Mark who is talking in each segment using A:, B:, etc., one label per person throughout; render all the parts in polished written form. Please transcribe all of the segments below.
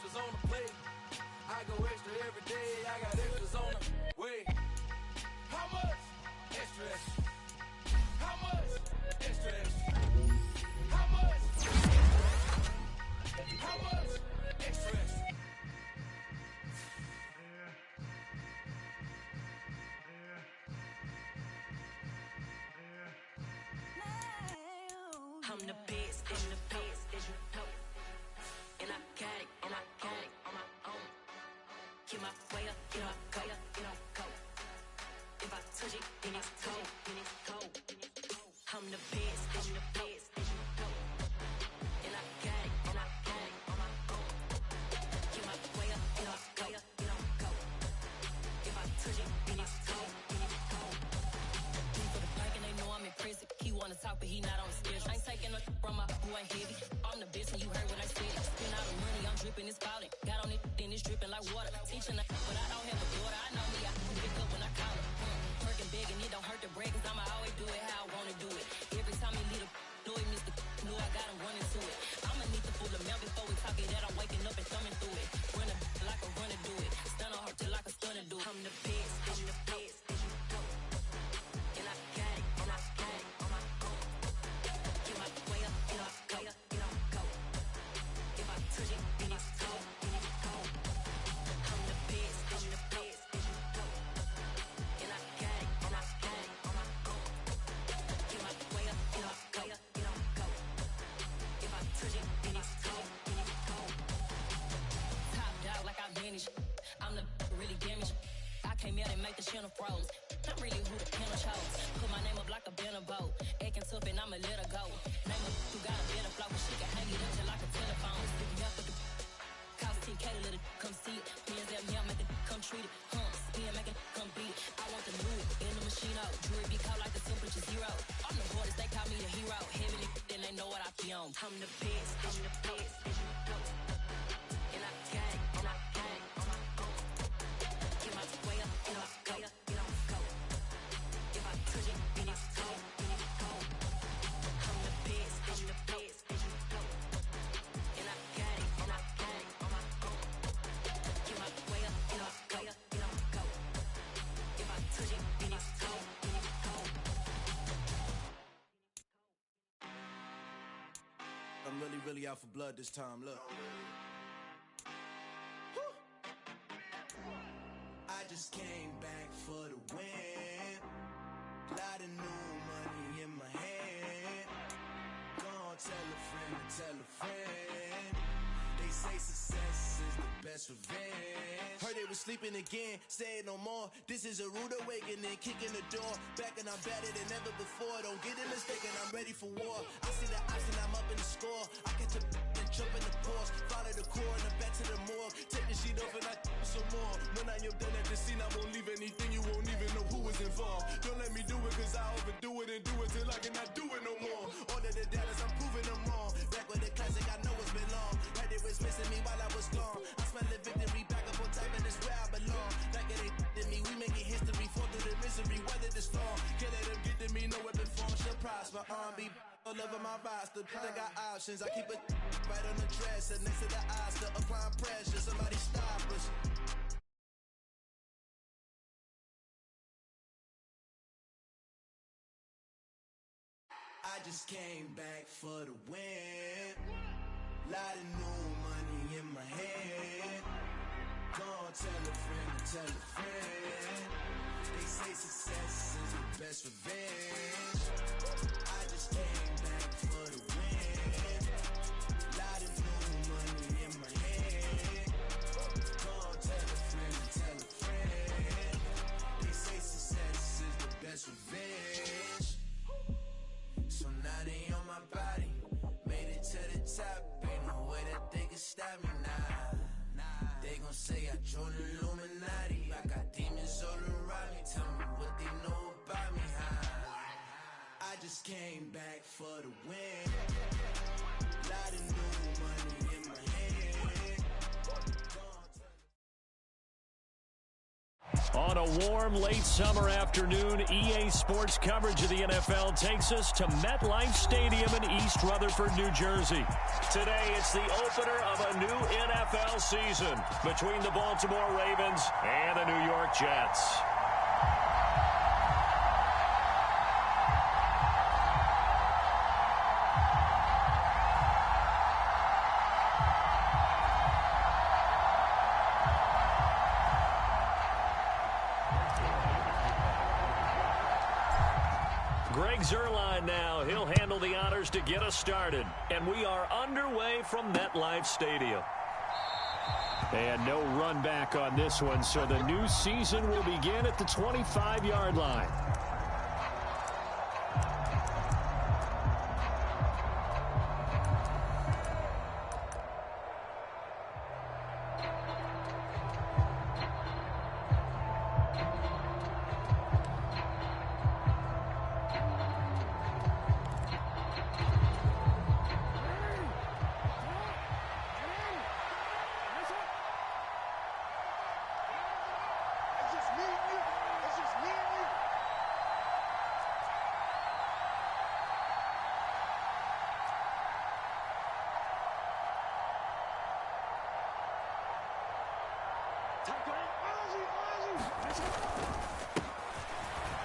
A: extras on the plate. I go extra every day, I got extras on the way. How much? Extra, extra. How much? Extra, extra. How much? How much? Extra, extra.
B: I'm the best, I'm the best, as you know. And I got it, and I got it on my own. Get my way up, get my go, get my go. If I touch it, then it's cold, then it's cold. I'm the best, as you know. And I got it, and I got it on my own. Get my way up, get my go, get my go. If I touch it, then it's cold, then it's cold. Leave for the bike and they know I'm in prison. He wanna talk, but he not on the schedule. I ain't taking no from my who ain't heavy. I'm the best and you heard what I said. Spend all the money, I'm dripping, it's spouting. Got on it, then it's dripping like water. Teaching the but I don't have a daughter. I know me, I can pick up when I call her. Working big and it don't hurt the break, cause I'ma always do it how I wanna do it. Every time he lead a know he missed the know I got him running to it. I'ma need the full amount before we talk it that I'm waking up and thumbing through it. Run a like a runner do it. Stun on her till like a stunner do it. I'm the best, I'm the best. And I got it, and I got it on my own. Get my way up, get my go, get my go. If I touch it, then it's cold, then it's cold. I'm the best, I'm the best. And I got it, and I got it on my own. Get my way up, get my go, get my go. If I touch it, then it's cold, then it's cold. Top dog like I vanished. I'm the really damaged. I came out and make the channel froze. I'm really who the panel chose. Put my name up like a banner boat. Acting tough and I'ma let her go. Name her who got a better flow. She can hang it up just like a telephone. Stick me up with the cost 10K to let it come see it. Hands at me, I make it come treat it. Spin, make it come beat it. I want the new in the machine out. Jewelry be cold like the temperature zero. I'm the hardest, they call me the hero. Heavy then they know what I be on. I'm the best, I'm the best. And I got it, and I got it on my own. Get my way up, get my go, get my go. If I touch it, then it's cold, then it's cold. I'm the best, I'm the best. And I got it, and I got it on my own. Get my way up, get my go, get my go. If I touch it, then it's cold, then it's cold.
A: I'm really out for blood this time, look. I just came back for the win. Lot of new money in my hand. Gonna tell a friend to tell a friend. They say success is the best revenge. Heard they was sleeping again, say it no more. This is a rude awakening, kicking the door. Back and I'm better than ever before. Don't get it mistaken, I'm ready for war. I see the option, I'm up in the score. I catch a and jump in the course. Follow the core and back to the morgue. Take the sheet off and I some more. When I am done at the scene, I won't leave anything. You won't even know who was involved. Don't let me do it, cause I overdo it and do it till I cannot do it no more. All of the doubters, I'm proving them wrong. Back with the classic, I know it's been long. Like they was missing me while I was gone. I smell the victory back up on top, and it's where I belong. Like it ain't to me, we making history. Fall through the misery, weather the storm. Can't let them get to me, no weapon form shall prosper. Be all over my roster, I got options. I keep it right on the dresser, next to the Oscar, applying pressure. Somebody stop us. I just came back for the win. Lot of new money in my hand. Gonna tell a friend to tell a friend. They say success is the best revenge. I just came back for the win. Lot of new money in my hand. Gonna tell a friend to tell a friend. They say success is the best revenge. So now they on my body, made it to the top. Ain't no way that they can stop me now. They gon' say I joined the Illuminati. I got demons all around me. Tell me what they know about me, huh? I just came back for the win. Lot of new money in my hand.
C: On a warm, late summer afternoon, EA Sports coverage of the NFL takes us to MetLife Stadium in East Rutherford, New Jersey. Today, it's the opener of a new NFL season between the Baltimore Ravens and the New York Jets. Greg Zuerlein now. He'll handle the honors to get us started. And we are underway from MetLife Stadium. And no run back on this one, so the new season will begin at the 25-yard line.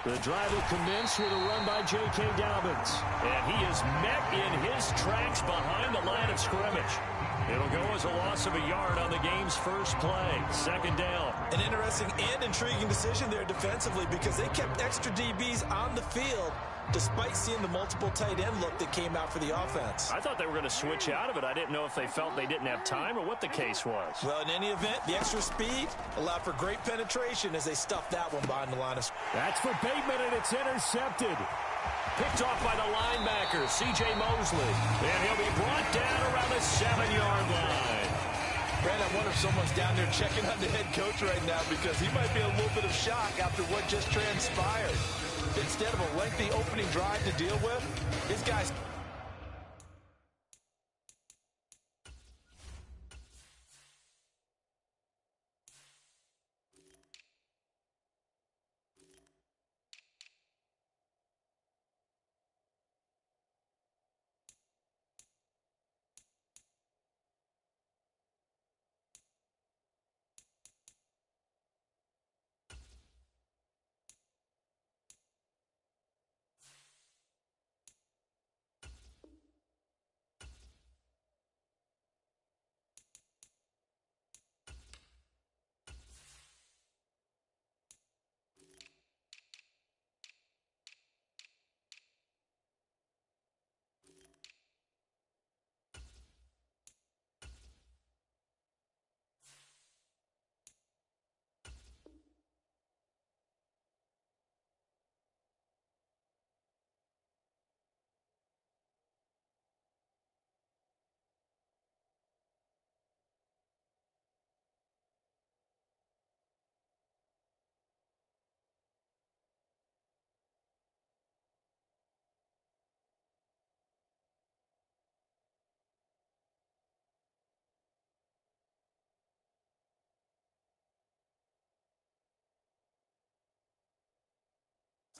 C: The drive will commence with a run by J.K. Dobbins. And he is met in his tracks behind the line of scrimmage. It'll go as a loss of a yard on the game's first play. Second down.
D: An interesting and intriguing decision there defensively because they kept extra DBs on the field despite seeing the multiple tight end look that came out for the offense.
C: I thought they were going to switch out of it. I didn't know if they felt they didn't have time or what the case was.
D: Well, in any event, the extra speed allowed for great penetration as they stuffed that one behind the line of scrimmage.
C: That's for Bateman, and it's intercepted. Picked off by the linebacker, C.J. Mosley. And he'll be brought down around the 7-yard line.
D: Brad, I wonder if someone's down there checking on the head coach right now because he might be in a little bit of shock after what just transpired. Instead of a lengthy opening drive to deal with, his guys...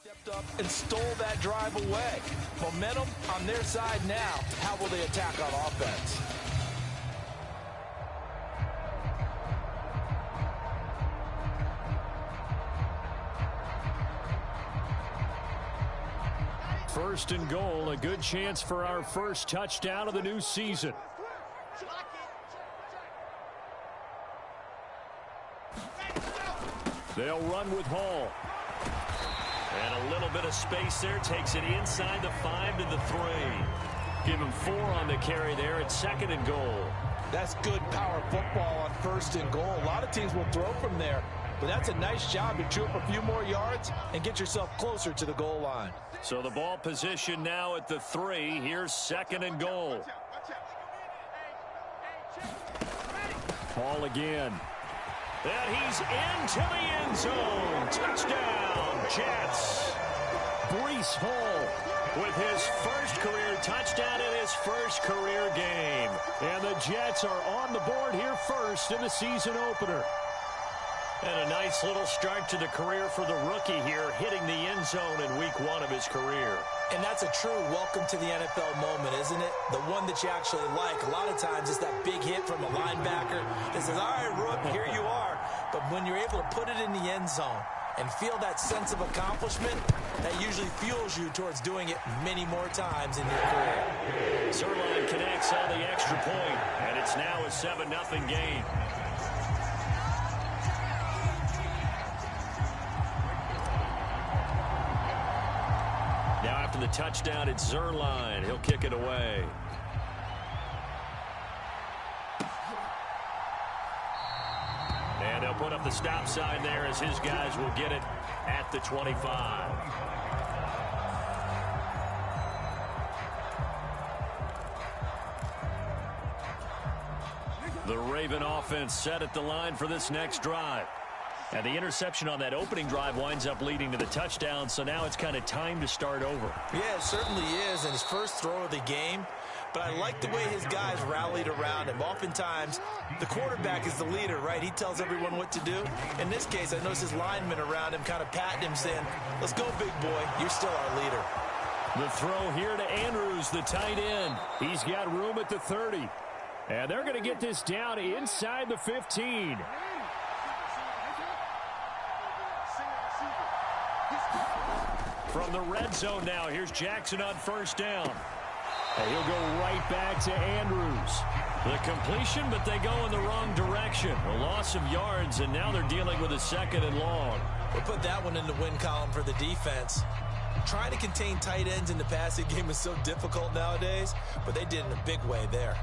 D: stepped up and stole that drive away. Momentum on their side now. How will they attack on offense?
C: First and goal, a good chance for our first touchdown of the new season. They'll run with Hall. And a little bit of space there, takes it inside the 5 to the 3. Give him 4 on the carry there at second and goal.
D: That's good power football on first and goal. A lot of teams will throw from there, but that's a nice job to chew up a few more yards and get yourself closer to the goal line.
C: So the ball position now at the 3. Here's second and goal. Hall again. And he's into the end zone. Touchdown, Jets. Breece Hall with his first career touchdown in his first career game. And the Jets are on the board here first in the season opener. And a nice little start to the career for the rookie here, hitting the end zone in week 1 of his career.
D: And that's a true welcome to the NFL moment, isn't it? The one that you actually like. A lot of times it's that big hit from a linebacker that says, all right, Rook, here you are. But when you're able to put it in the end zone and feel that sense of accomplishment, that usually fuels you towards doing it many more times in your career.
C: Zerline connects on the extra point, and it's now a 7-0 game. Now after the touchdown, it's Zerline. He'll kick it away. And they'll put up the stop sign there as his guys will get it at the 25. The Raven offense set at the line for this next drive. And the interception on that opening drive winds up leading to the touchdown, so now it's kind of time to start over.
D: Yeah, it certainly is, and his first throw of the game. But I like the way his guys rallied around him. Oftentimes, the quarterback is the leader, right? He tells everyone what to do. In this case, I noticed his linemen around him kind of patting him, saying, let's go, big boy. You're still our leader.
C: The throw here to Andrews, the tight end. He's got room at the 30. And they're going to get this down inside the 15. From the red zone now, here's Jackson on first down. And he'll go right back to Andrews. The completion, but they go in the wrong direction. A loss of yards, and now they're dealing with a 2nd and long.
D: We'll put that one in the win column for the defense. Trying to contain tight ends in the passing game is so difficult nowadays, but they did in a big way there.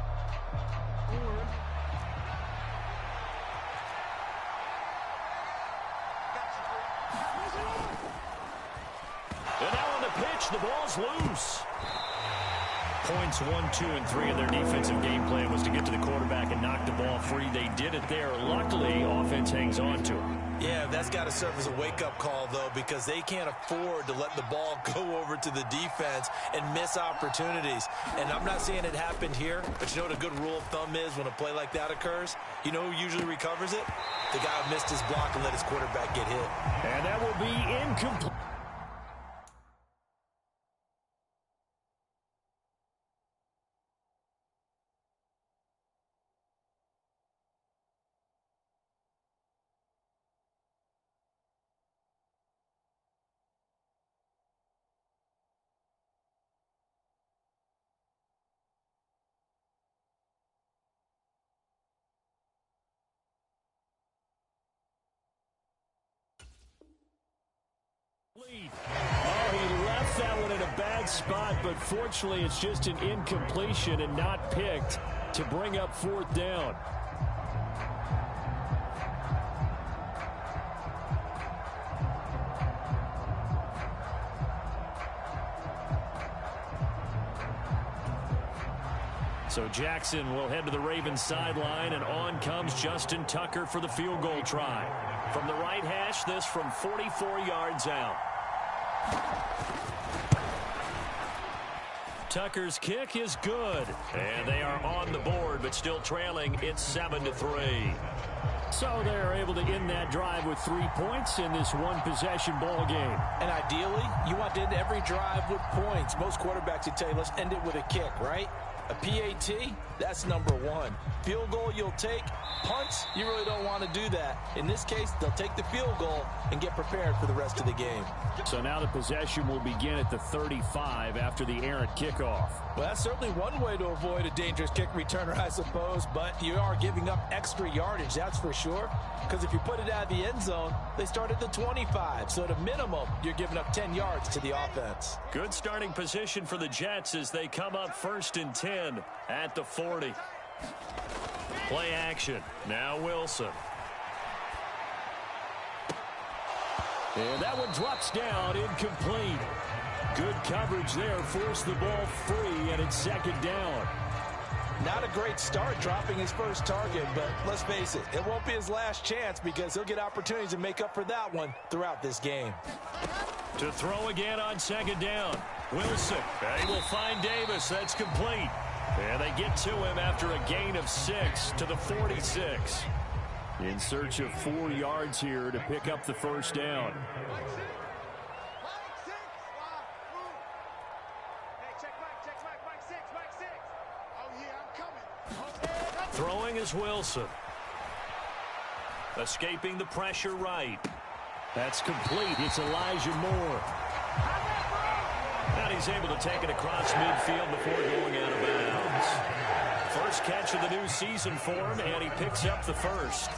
C: And now on the pitch, the ball's loose. Points 1, 2, and 3 in their defensive game plan was to get to the quarterback and knock the ball free. They did it there. Luckily, offense hangs on to it.
D: Yeah, that's got to serve as a wake-up call, though, because they can't afford to let the ball go over to the defense and miss opportunities. And I'm not saying it happened here, but you know what a good rule of thumb is when a play like that occurs? You know who usually recovers it? The guy who missed his block and let his quarterback get hit.
C: And that will be incomplete. Oh, he left that one in a bad spot, but fortunately it's just an incompletion and not picked to bring up 4th down. So Jackson will head to the Ravens sideline, and on comes Justin Tucker for the field goal try. From the right hash, this from 44 yards out. Tucker's kick is good, and they are on the board, but still trailing. It's 7-3. So they're able to end that drive with 3 points in this one-possession ball game.
D: And ideally, you want to end every drive with points. Most quarterbacks would tell you, let's end it with a kick, right? A PAT, that's number 1. Field goal you'll take. Punts, you really don't want to do that. In this case, they'll take the field goal and get prepared for the rest of the game.
C: So now the possession will begin at the 35 after the errant kickoff.
D: Well, that's certainly one way to avoid a dangerous kick returner, I suppose, but you are giving up extra yardage, that's for sure. Because if you put it out of the end zone, they start at the 25. So at a minimum, you're giving up 10 yards to the offense.
C: Good starting position for the Jets as they come up 1st and 10 at the 40. Play action. Now Wilson. And that one drops down, incomplete. Good coverage there, forced the ball free, and it's 2nd down.
D: Not a great start dropping his first target, but let's face it, it won't be his last chance because he'll get opportunities to make up for that one throughout this game.
C: To throw again on 2nd down. Wilson, they will find Davis. That's complete. And they get to him after a gain of 6 to the 46. In search of 4 yards here to pick up the first down. Throwing is Wilson. Escaping the pressure right. That's complete. It's Elijah Moore. And he's able to take it across midfield before going out of bounds. First catch of the new season for him, and he picks up the first.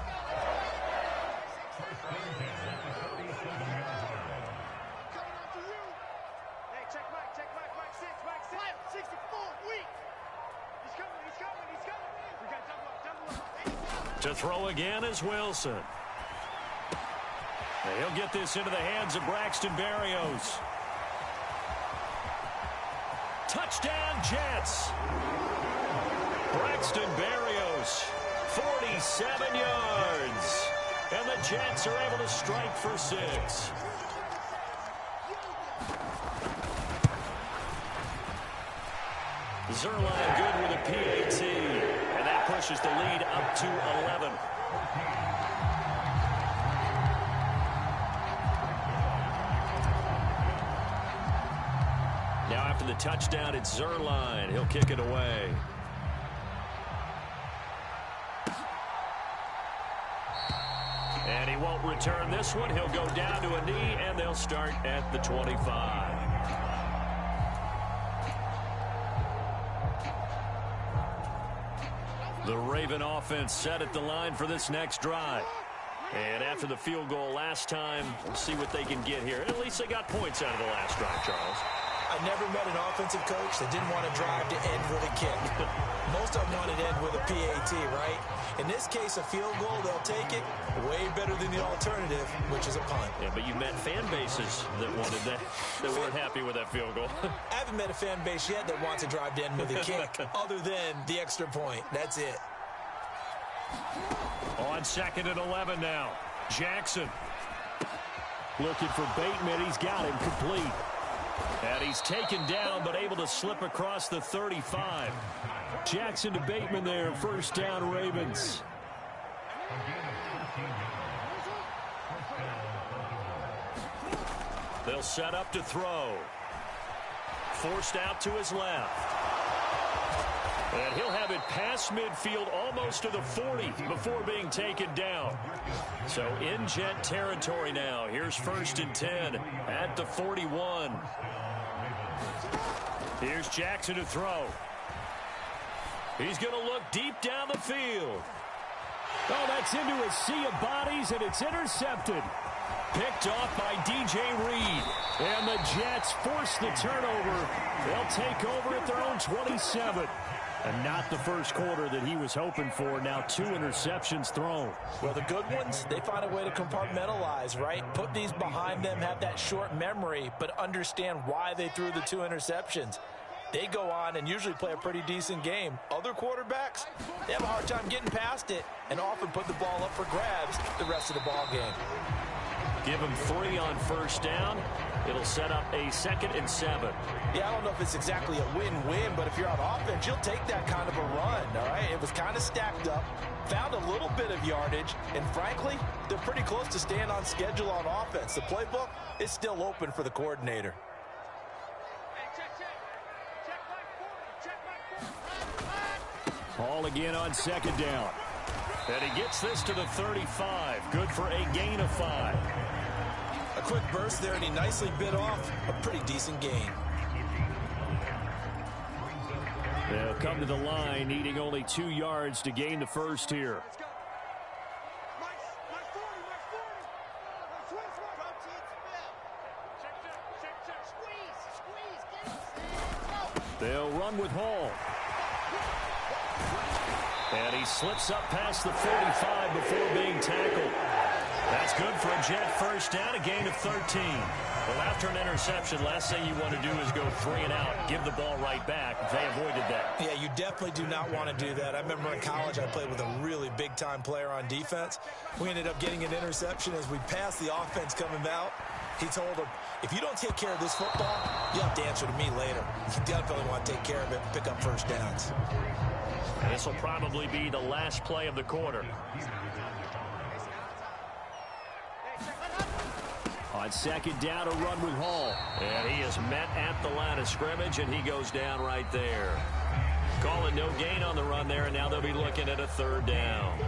C: To throw again is Wilson. He'll get this into the hands of Braxton Berrios. Touchdown, Jets. Braxton Berrios, 47 yards. And the Jets are able to strike for 6. Zerline good with a PAT. And that pushes the lead up to 11. Now after the touchdown, it's Zerline. He'll kick it away. And he won't return this one. He'll go down to a knee, and they'll start at the 25. The Raven offense set at the line for this next drive. And after the field goal last time, we'll see what they can get here. At least they got points out of the last drive, Charles.
D: I never met an offensive coach that didn't want to drive to end with a kick. Most of them want to end with a PAT, right? In this case, a field goal, they'll take it. Way better than the alternative, which is a punt.
C: Yeah, but you met fan bases that wanted that weren't happy with that field goal.
D: I haven't met a fan base yet that wants to drive to end with a kick, other than the extra point. That's it.
C: On 2nd and 11 now. Jackson. Looking for Bateman. He's got him complete. And he's taken down, but able to slip across the 35. Jackson to Bateman there. First down, Ravens. They'll set up to throw. Forced out to his left. And he'll have it past midfield almost to the 40 before being taken down. So in Jet territory now. Here's 1st and 10 at the 41. Here's Jackson to throw. He's going to look deep down the field. Oh, that's into a sea of bodies, and it's intercepted. Picked off by DJ Reed. And the Jets force the turnover. They'll take over at their own 27. And not the first quarter that he was hoping for. Now 2 interceptions thrown.
D: Well, the good ones, they find a way to compartmentalize, right? Put these behind them, have that short memory, but understand why they threw the 2 interceptions. They go on and usually play a pretty decent game. Other quarterbacks, they have a hard time getting past it and often put the ball up for grabs the rest of the ball game.
C: Give him 3 on first down. It'll set up a 2nd and 7.
D: Yeah, I don't know if it's exactly a win-win, but if you're on offense, you'll take that kind of a run, all right? It was kind of stacked up, found a little bit of yardage, and frankly, they're pretty close to staying on schedule on offense. The playbook is still open for the coordinator.
C: Ball again on 2nd down. And he gets this to the 35. Good for a gain of 5.
D: A quick burst there, and he nicely bit off a pretty decent gain.
C: They'll come to the line, needing only 2 yards to gain the first here. They'll run with Hall. And he slips up past the 45 before being tackled. That's good for a Jet first down, a gain of 13. Well, after an interception, last thing you want to do is go 3 and out, give the ball right back. They avoided that.
D: Yeah, you definitely do not want to do that. I remember in college I played with a really big-time player on defense. We ended up getting an interception as we passed the offense coming out. He told him, if you don't take care of this football, you'll have to answer to me later. You definitely want to take care of it and pick up first downs.
C: And this will probably be the last play of the quarter. On second down, a run with Hall. And he is met at the line of scrimmage, and he goes down right there. Calling no gain on the run there, and now they'll be looking at a third down.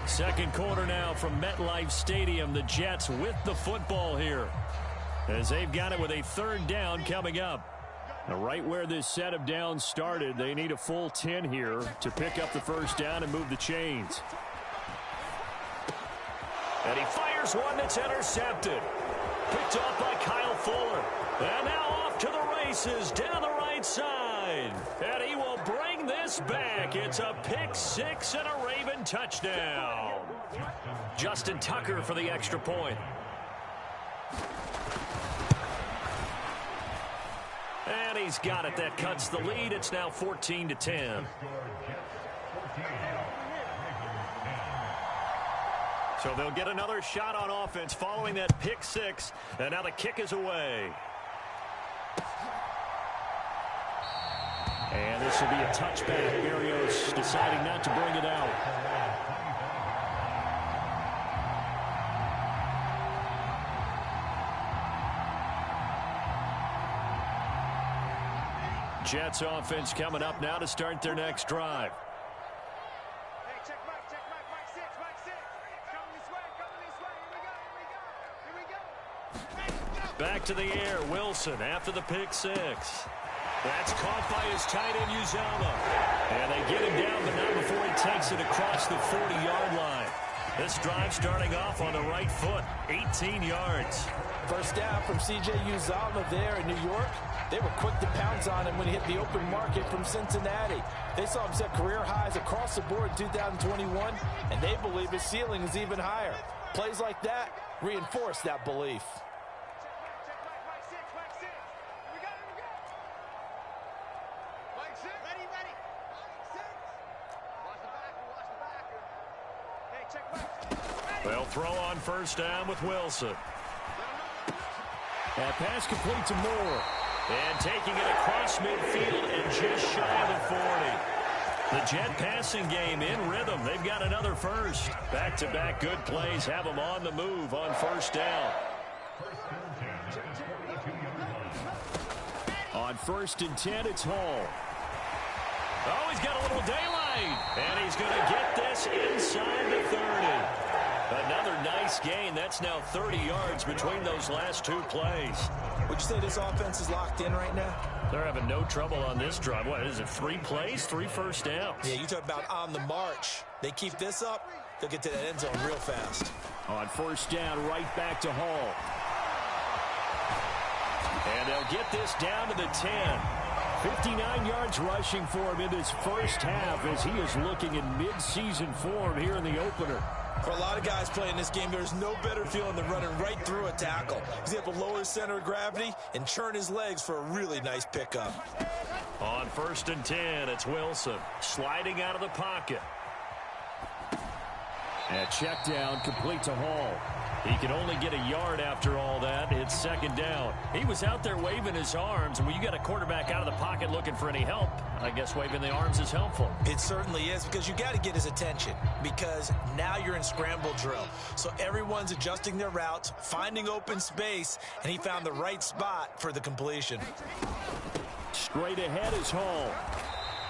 C: Second quarter now from MetLife Stadium. The Jets with the football here, as they've got it with a third down coming up. Now, right where this set of downs started, they need a full 10 here to pick up the first down and move the chains. And he fires one that's intercepted. Picked off by Kyle Fuller. And now off to the races down the right side. And he will bring this back. It's a pick six and a Raven touchdown. Justin Tucker for the extra point. And he's got it. That cuts the lead. It's now 14-10. So they'll get another shot on offense following that pick six. And now the kick is away. And this will be a touchback. Berrios deciding not to bring it out. Jets offense coming up now to start their next drive. Back to the air, Wilson after the pick six. That's caught by his tight end, Uzomah. And they get him down, but not before he takes it across the 40-yard line. This drive starting off on the right foot, 18 yards.
D: First down from C.J. Uzomah there in New York. They were quick to pounce on him when he hit the open market from Cincinnati. They saw him set career highs across the board in 2021, and they believe his ceiling is even higher. Plays like that reinforce that belief.
C: They'll throw on first down with Wilson. That pass complete to Moore. And taking it across midfield and just shy of the 40. The Jet passing game in rhythm. They've got another first. Back-to-back good plays have them on the move on first down. On 1st and 10, it's Hall. Oh, he's got a little daylight. And he's going to get this inside the 30. Another nice gain. That's now 30 yards between those last two plays.
D: Would you say this offense is locked in right now?
C: They're having no trouble on this drive. What is it, 3 plays, 3 first downs?
D: Yeah, you talk about on the march. They keep this up, they'll get to that end zone real fast.
C: On first down, right back to Hall. And they'll get this down to the 10. 59 yards rushing for him in this first half as he is looking in mid-season form here in the opener.
D: For a lot of guys playing this game, there's no better feeling than running right through a tackle. He's able to lower his center of gravity and churn his legs for a really nice pickup.
C: On 1st and 10, it's Wilson sliding out of the pocket. And check down complete to Hall. He can only get a yard after all that. It's second down. He was out there waving his arms, and when you got a quarterback out of the pocket looking for any help, I guess waving the arms is helpful.
D: It certainly is, because you got to get his attention, because now you're in scramble drill. So everyone's adjusting their routes, finding open space, and he found the right spot for the completion.
C: Straight ahead is Hall.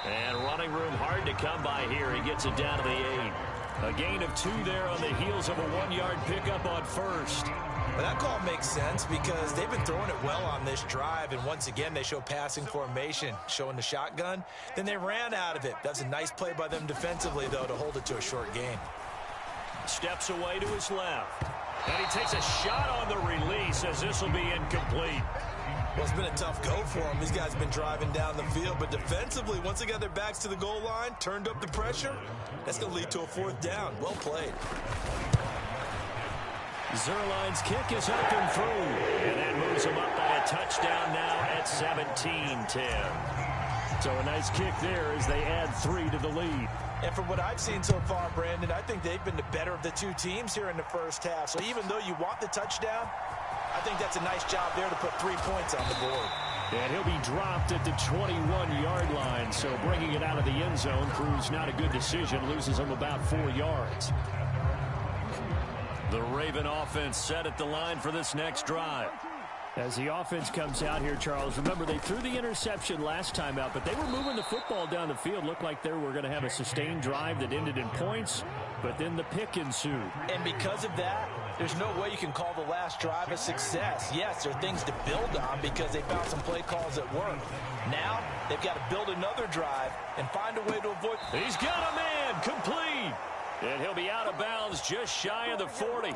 C: And running room hard to come by here. He gets it down to the 8. A gain of 2 there on the heels of a 1-yard pickup on first.
D: Well, that call makes sense because they've been throwing it well on this drive, and once again they show passing formation, showing the shotgun. Then they ran out of it. That's a nice play by them defensively, though, to hold it to a short gain.
C: Steps away to his left. And he takes a shot on the release as this will be incomplete.
D: Well, it's been a tough go for them. These guys have been driving down the field, but defensively, once they got their backs to the goal line, turned up the pressure, that's going to lead to a 4th down. Well played.
C: Zerline's kick is up and through. And that moves him up by a touchdown now at 17-10. So a nice kick there as they add 3 to the lead.
D: And from what I've seen so far, Brandon, I think they've been the better of the two teams here in the first half. So even though you want the touchdown, I think that's a nice job there to put 3 points on the board.
C: And he'll be dropped at the 21-yard line, so bringing it out of the end zone proves not a good decision, loses him about 4 yards. The Raven offense set at the line for this next drive.
E: As the offense comes out here, Charles, remember they threw the interception last time out, but they were moving the football down the field. Looked like they were going to have a sustained drive that ended in points, but then the pick ensued.
D: And because of that, there's no way you can call the last drive a success. Yes, there are things to build on because they found some play calls that work. Now, they've got to build another drive and find a way to avoid.
C: He's got a man, complete. And he'll be out of bounds just shy of the 40.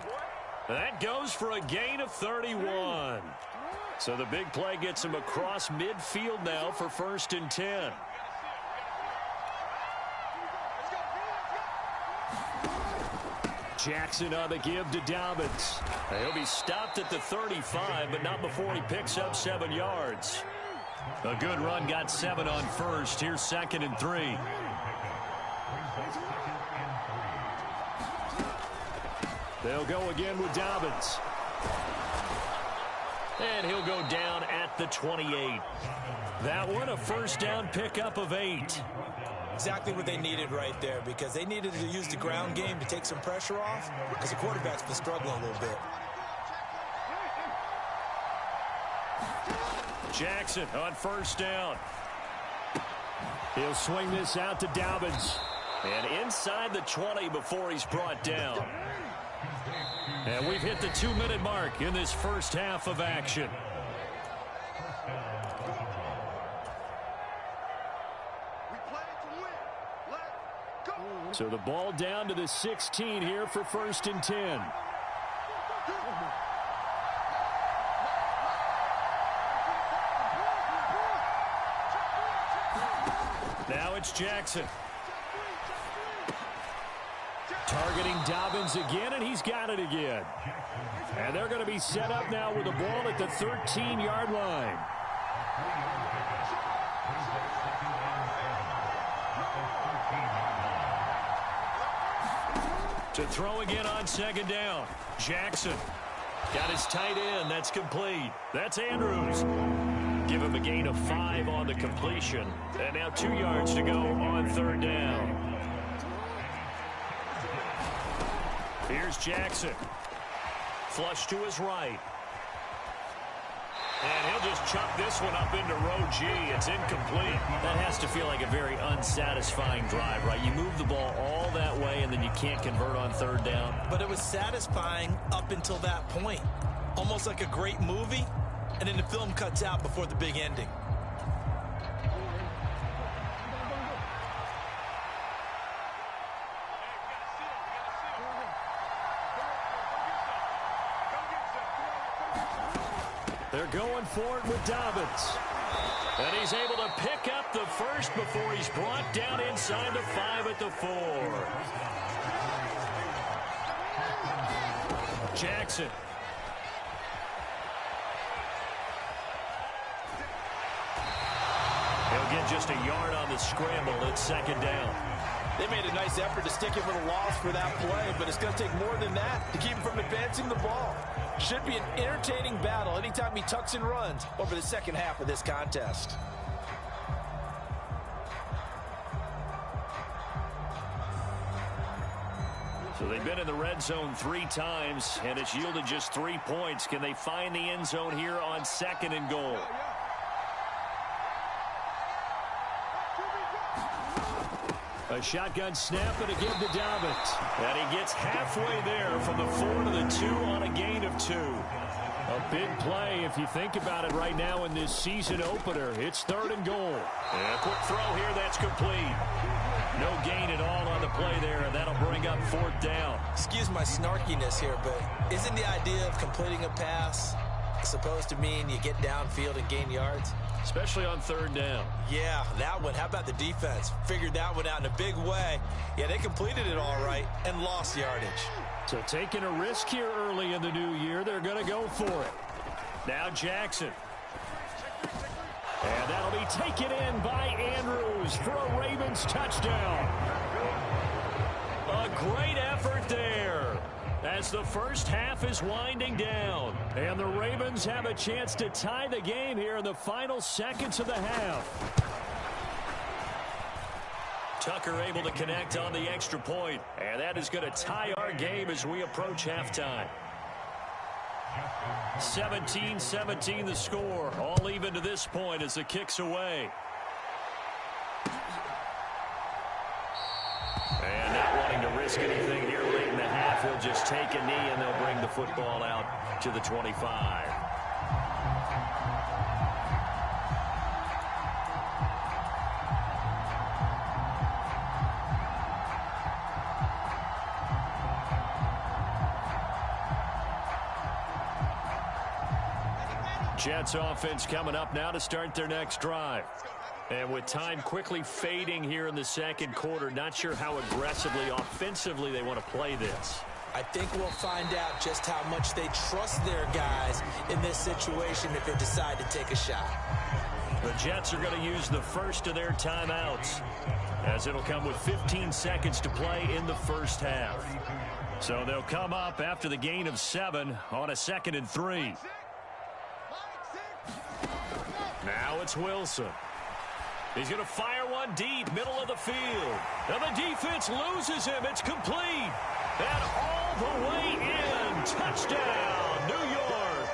C: That goes for a gain of 31. So the big play gets him across midfield now for 1st and 10. Jackson on the give to Dobbins. He'll be stopped at the 35, but not before he picks up 7 yards. A good run got 7 on first. Here's 2nd and 3. They'll go again with Dobbins. And he'll go down at the 28. That one a 1st down pickup of 8.
D: Exactly what they needed right there because they needed to use the ground game to take some pressure off because the quarterback's been struggling a little bit.
C: Jackson on 1st down. He'll swing this out to Dobbins. And inside the 20 before he's brought down. And we've hit the 2-minute mark in this first half of action. So the ball down to the 16 here for 1st and 10. Now it's Jackson. Targeting Dobbins again, and he's got it again. And they're going to be set up now with the ball at the 13-yard line. To throw again on 2nd down. Jackson got his tight end. That's complete. That's Andrews. Give him a gain of 5 on the completion. And now 2 yards to go on 3rd down. Here's Jackson. Flush to his right. And he'll just chuck this one up into row G. It's incomplete. That has to feel like a very unsatisfying drive, right? You move the ball all that way, and then you can't convert on 3rd down.
D: But it was satisfying up until that point. Almost like a great movie, and then the film cuts out before the big ending.
C: They're going for it with Dobbins. And he's able to pick up the 1st before he's brought down inside the 5 at the 4. Jackson. He'll get just a yard on the scramble. It's 2nd down.
D: They made a nice effort to stick him with a loss for that play, but it's going to take more than that to keep him from advancing the ball. Should be an entertaining battle anytime he tucks and runs over the second half of this contest.
C: So they've been in the red zone 3 times, and it's yielded just 3 points. Can they find the end zone here on 2nd and goal? A shotgun snap and a give to Dobbins. And he gets halfway there from the 4 to the 2 on a gain of 2. A big play if you think about it right now in this season opener. It's 3rd and goal. And a quick throw here that's complete. No gain at all on the play there, and that'll bring up 4th down.
D: Excuse my snarkiness here, but isn't the idea of completing a pass supposed to mean you get downfield and gain yards?
C: Especially on 3rd down.
D: Yeah, that one. How about the defense? Figured that one out in a big way. Yeah, they completed it all right and lost yardage.
C: So taking a risk here early in the new year, they're going to go for it. Now Jackson. And that'll be taken in by Andrews for a Ravens touchdown. A great effort there as the first half is winding down. And the Ravens have a chance to tie the game here in the final seconds of the half. Tucker able to connect on the extra point. And that is going to tie our our game as we approach halftime. 17-17 the score. All even to this point as the kick's away. And not wanting to risk anything here late in the half, he'll just take a knee and they'll bring the football out to the 25. Jets offense coming up now to start their next drive. And with time quickly fading here in the second quarter, not sure how aggressively, offensively they want to play this.
D: I think we'll find out just how much they trust their guys in this situation if they decide to take a shot.
C: The Jets are going to use the first of their timeouts, as it'll come with 15 seconds to play in the first half. So they'll come up after the gain of 7 on a 2nd and 3. Now it's Wilson. He's going to fire one deep, middle of the field. And the defense loses him. It's complete. And all the way in. Touchdown, New York.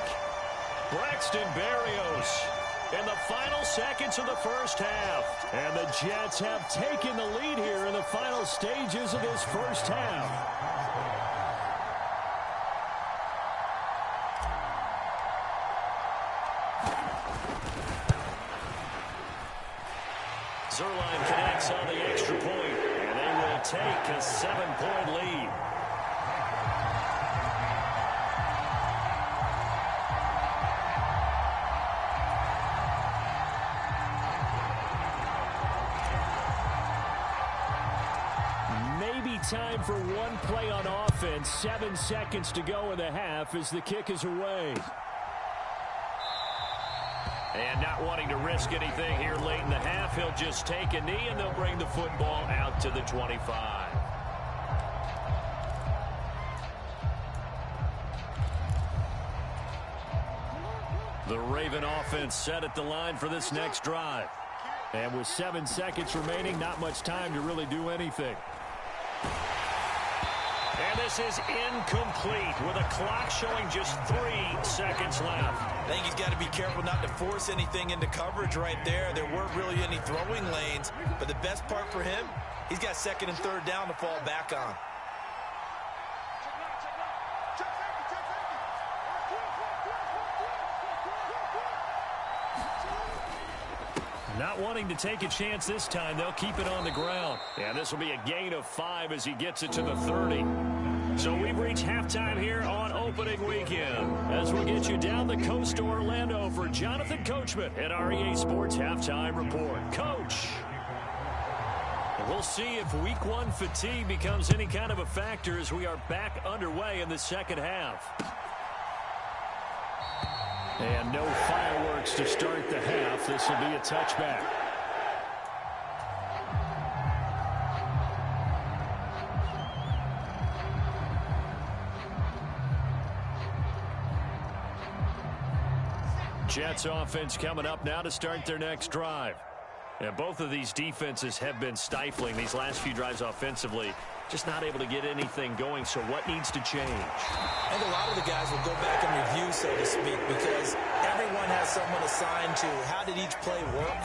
C: Braxton Berrios in the final seconds of the first half. And the Jets have taken the lead here in the final stages of this first half. Zerline connects on the extra point, and they will take a 7-point lead. Maybe time for one play on offense. 7 seconds to go in the half as the kick is away. And not wanting to risk anything here late in the half, he'll just take a knee and they'll bring the football out to the 25. The Raven offense set at the line for this next drive. And with 7 seconds remaining, not much time to really do anything. And this is incomplete with a clock showing just 3 seconds left.
D: I think he's got to be careful not to force anything into coverage right there. There weren't really any throwing lanes, but the best part for him, he's got 2nd and 3rd down to fall back on.
C: Not wanting to take a chance this time, they'll keep it on the ground. And this will be a gain of 5 as he gets it to the 30. So we've reached halftime here on opening weekend. As we'll get you down the coast to Orlando for Jonathan Coachman at our EA Sports Halftime Report. Coach. We'll see if week 1 fatigue becomes any kind of a factor as we are back underway in the second half. And no fireworks to start the half. This will be a touchback. Jets offense coming up now to start their next drive. And both of these defenses have been stifling these last few drives offensively. Just not able to get anything going, so what needs to change?
D: I think a lot of the guys will go back and review, so to speak, because everyone has someone assigned to how did each play work.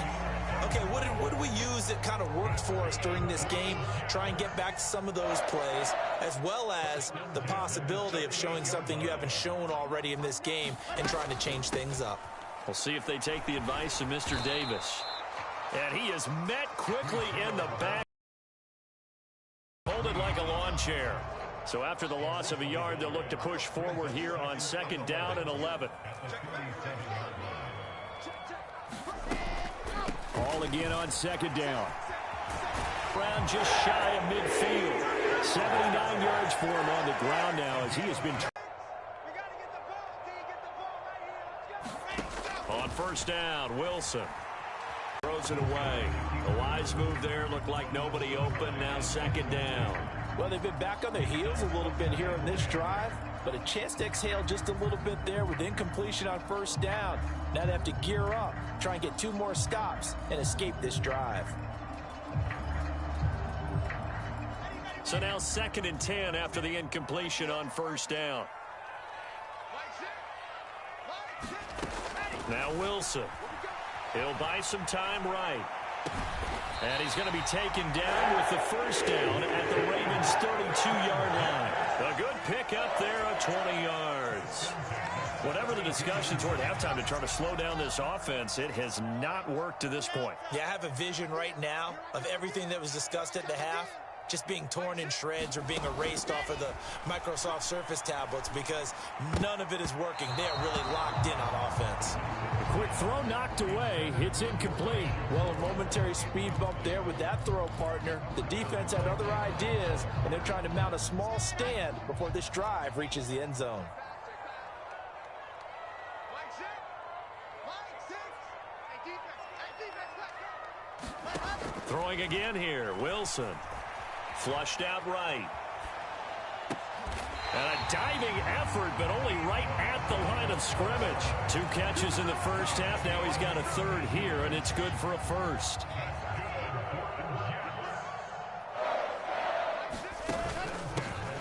D: Okay, what did we use that kind of worked for us during this game? Try and get back to some of those plays, as well as the possibility of showing something you haven't shown already in this game and trying to change things up.
C: We'll see if they take the advice of Mr. Davis. And he is met quickly in the back. Folded like a lawn chair. So after the loss of a yard, they'll look to push forward here on 2nd down and 11. All again on 2nd down. Brown just shy of midfield. 79 yards for him on the ground now as he has been. On 1st down, Wilson. Throws it away. A wise move there. Looked like nobody open. Now 2nd down.
D: Well, they've been back on their heels a little bit here on this drive, but a chance to exhale just a little bit there with incompletion on 1st down. Now they have to gear up, try and get 2 more stops and escape this drive.
C: So now 2nd and 10 after the incompletion on first down. Now Wilson. He'll buy some time right. And he's going to be taken down with the first down at the Ravens' 32-yard line. A good pick up there at 20 yards. Whatever the discussions were at halftime to try to slow down this offense, it has not worked to this point.
D: Yeah, I have a vision right now of everything that was discussed at the half just being torn in shreds or being erased off of the Microsoft Surface tablets because none of it is working. They are really locked in on offense.
E: A quick throw knocked away. It's incomplete.
D: Well, a momentary speed bump there with that throw, partner. The defense had other ideas, and they're trying to mount a small stand before this drive reaches the end zone.
C: Throwing again here, Wilson. Flushed out right. And a diving effort, but only right at the line of scrimmage. 2 catches in the first half. Now he's got a third here, and it's good for a first.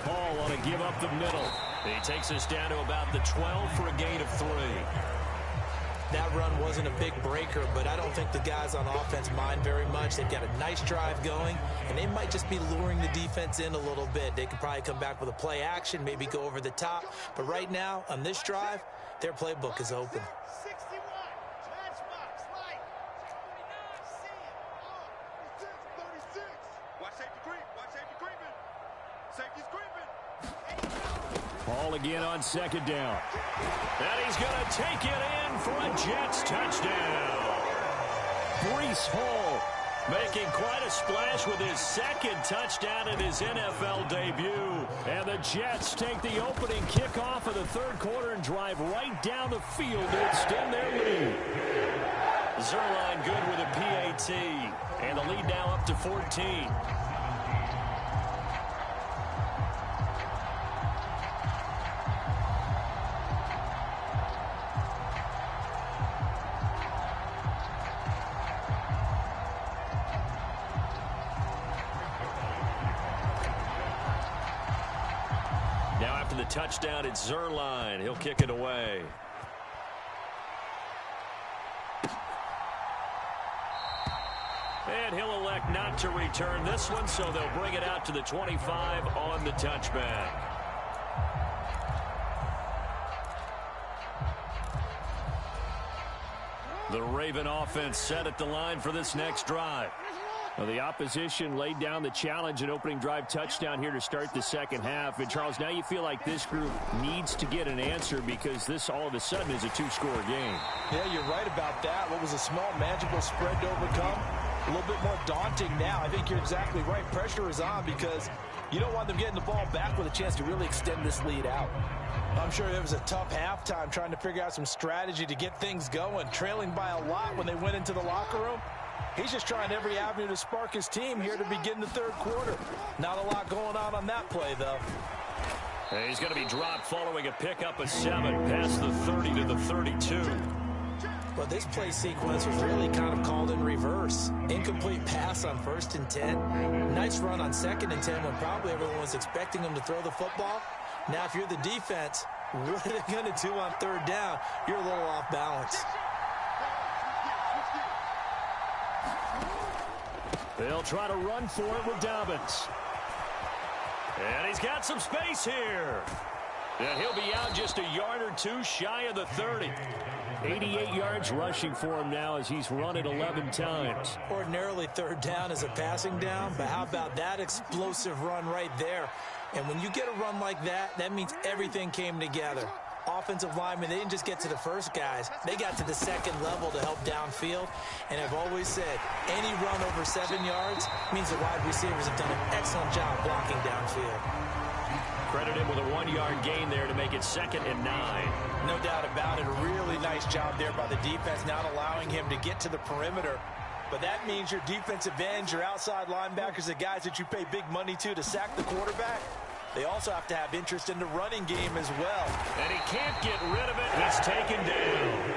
C: Paul on a give up the middle. He takes us down to about the 12 for a gain of 3.
D: That run wasn't a big breaker, but I don't think the guys on offense mind very much. They've got a nice drive going, and they might just be luring the defense in a little bit. They could probably come back with a play action, maybe go over the top. But right now, on this drive, their playbook is open.
C: Paul again on 2nd down. And he's going to take it in for a Jets touchdown. Breece Hall making quite a splash with his 2nd touchdown in his NFL debut. And the Jets take the opening kickoff of the 3rd quarter and drive right down the field to extend their lead. Zerline good with a PAT. And the lead now up to 14. The touchdown, it's Zerline. He'll kick it away. And he'll elect not to return this one, so they'll bring it out to the 25 on the touchback. The Raven offense set at the line for this next drive. Well, the opposition laid down the challenge, an opening drive touchdown here to start the 2nd half. And, Charles, now you feel like this group needs to get an answer because this all of a sudden is a 2-score game.
D: Yeah, you're right about that. What was a small, manageable spread to overcome, a little bit more daunting now. I think you're exactly right. Pressure is on because you don't want them getting the ball back with a chance to really extend this lead out. I'm sure it was a tough halftime trying to figure out some strategy to get things going, trailing by a lot when they went into the locker room. He's just trying every avenue to spark his team here to begin the 3rd quarter. Not a lot going on that play, though.
C: And he's going to be dropped following a pickup of 7 past the 30 to the 32.
D: Well, this play sequence was really kind of called in reverse. Incomplete pass on 1st and 10. Nice run on 2nd and 10 when probably everyone was expecting him to throw the football. Now, if you're the defense, what are they going to do on 3rd down? You're a little off balance.
C: They'll try to run for it with Dobbins. And he's got some space here. And he'll be out just a yard or 2 shy of the 30. 88 yards rushing for him now as he's run it 11 times.
D: Ordinarily, 3rd down is a passing down, but how about that explosive run right there? And when you get a run like that, that means everything came together. Offensive linemen, they didn't just get to the first guys. They got to the 2nd level to help downfield. And I've always said, any run over 7 yards means the wide receivers have done an excellent job blocking downfield.
C: Credit him with a 1-yard gain there to make it 2nd and 9.
D: No doubt about it. A really nice job there by the defense, not allowing him to get to the perimeter. But that means your defensive ends, your outside linebackers, the guys that you pay big money to sack the quarterback, they also have to have interest in the running game as well.
C: And he can't get rid of it. He's taken down.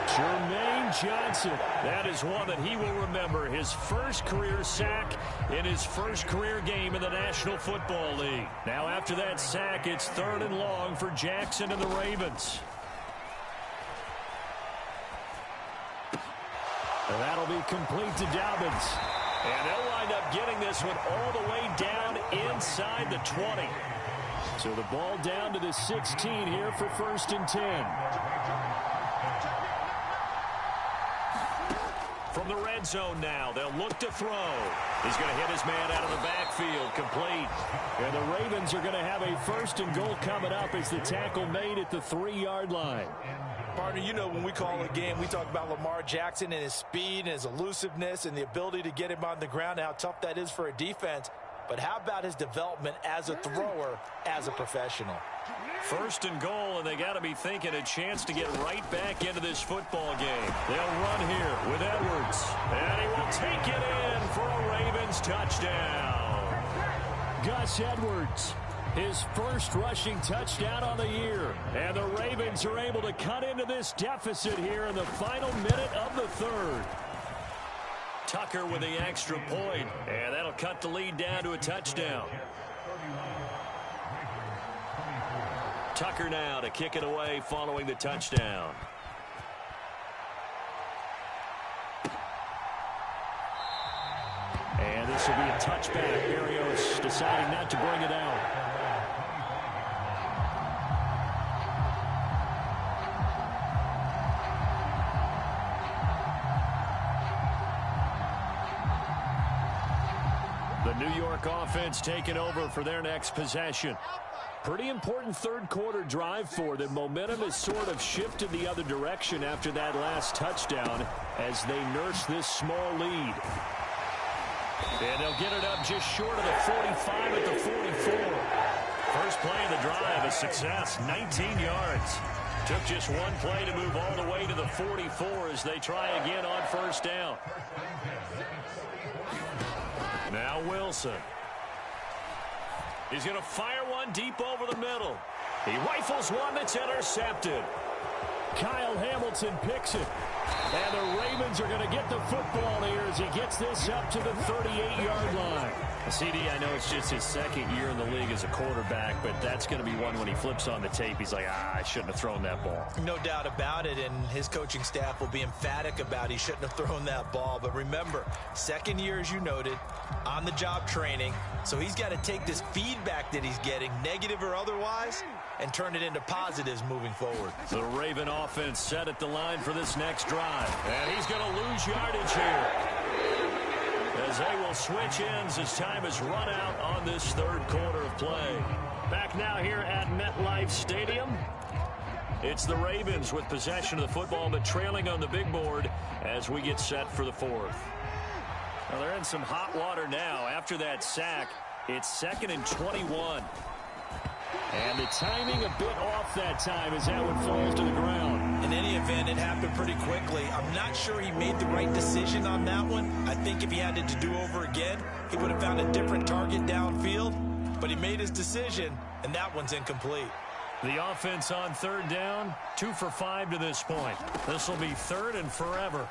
E: Jermaine Johnson. That is one that he will remember. His first career sack in his first career game in the National Football League. Now after that sack, it's 3rd and long for Jackson and the Ravens. And that'll be complete to Dobbins. And they'll wind up getting this one all the way down inside the 20. So the ball down to the 16 here for 1st and 10. From the red zone now, they'll look to throw. He's going to hit his man out of the backfield, complete. And the Ravens are going to have a 1st and goal coming up as the tackle made at the 3-yard line.
D: Partner, you know when we call a game, we talk about Lamar Jackson and his speed and his elusiveness and the ability to get him on the ground and how tough that is for a defense. But how about his development as a thrower, as a professional?
C: 1st and goal, and they got to be thinking a chance to get right back into this football game. They'll run here with Edwards, and he will take it in for a Ravens touchdown.
E: Gus Edwards, his first rushing touchdown on the year. And the Ravens are able to cut into this deficit here in the final minute of the 3rd.
C: Tucker with the extra point, and that'll cut the lead down to a touchdown. Tucker now to kick it away following the touchdown.
E: And this will be a touchback. Berrios deciding not to bring it out. The New York offense taking over for their next possession. Pretty important 3rd quarter drive for them. Momentum has sort of shifted the other direction after that last touchdown as they nurse this small lead. And they'll get it up just short of the 45 at the 44. First play of the drive, a success, 19 yards. Took just one play to move all the way to the 44 as they try again on 1st down. Now Wilson. He's going to fire one deep over the middle. He rifles one that's intercepted. Kyle Hamilton picks it. And the Ravens are going to get the football here as he gets this up to the 38-yard line. CD, I know it's just his 2nd year in the league as a quarterback, but that's going to be one when he flips on the tape. He's like, I shouldn't have thrown that ball.
D: No doubt about it, and his coaching staff will be emphatic about he shouldn't have thrown that ball. But remember, 2nd year, as you noted, on-the-job training. So he's got to take this feedback that he's getting, negative or otherwise, and turn it into positives moving forward.
C: The Raven offense set at the line for this next drive. And he's going to lose yardage here, as they will switch ends as time has run out on this 3rd quarter of play. Back now here at MetLife Stadium. It's the Ravens with possession of the football, but trailing on the big board as we get set for the 4th. Well, they're in some hot water now. After that sack, it's 2nd and 21. And the timing a bit off that time as that one falls to the ground.
D: In any event, it happened pretty quickly. I'm not sure he made the right decision on that one. I think if he had it to do over again, he would have found a different target downfield. But he made his decision, and that one's incomplete.
C: The offense on 3rd down, 2 for 5 to this point. This will be 3rd and forever.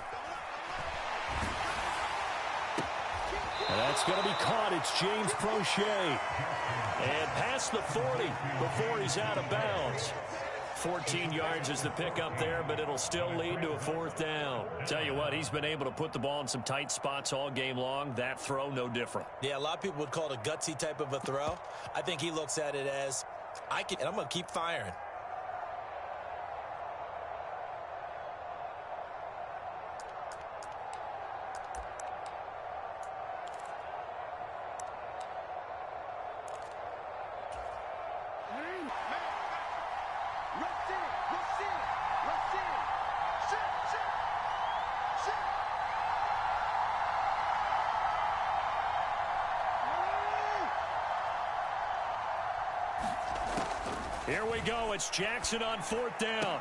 E: And that's going to be caught. It's James Prochet.
C: And past the 40 before he's out of bounds. 14 yards is the pickup there, but it'll still lead to a 4th down. Tell you what, he's been able to put the ball in some tight spots all game long. That throw, no different.
D: Yeah, a lot of people would call it a gutsy type of a throw. I think he looks at it as, I'm going to keep firing.
C: Here we go. It's Jackson on 4th down.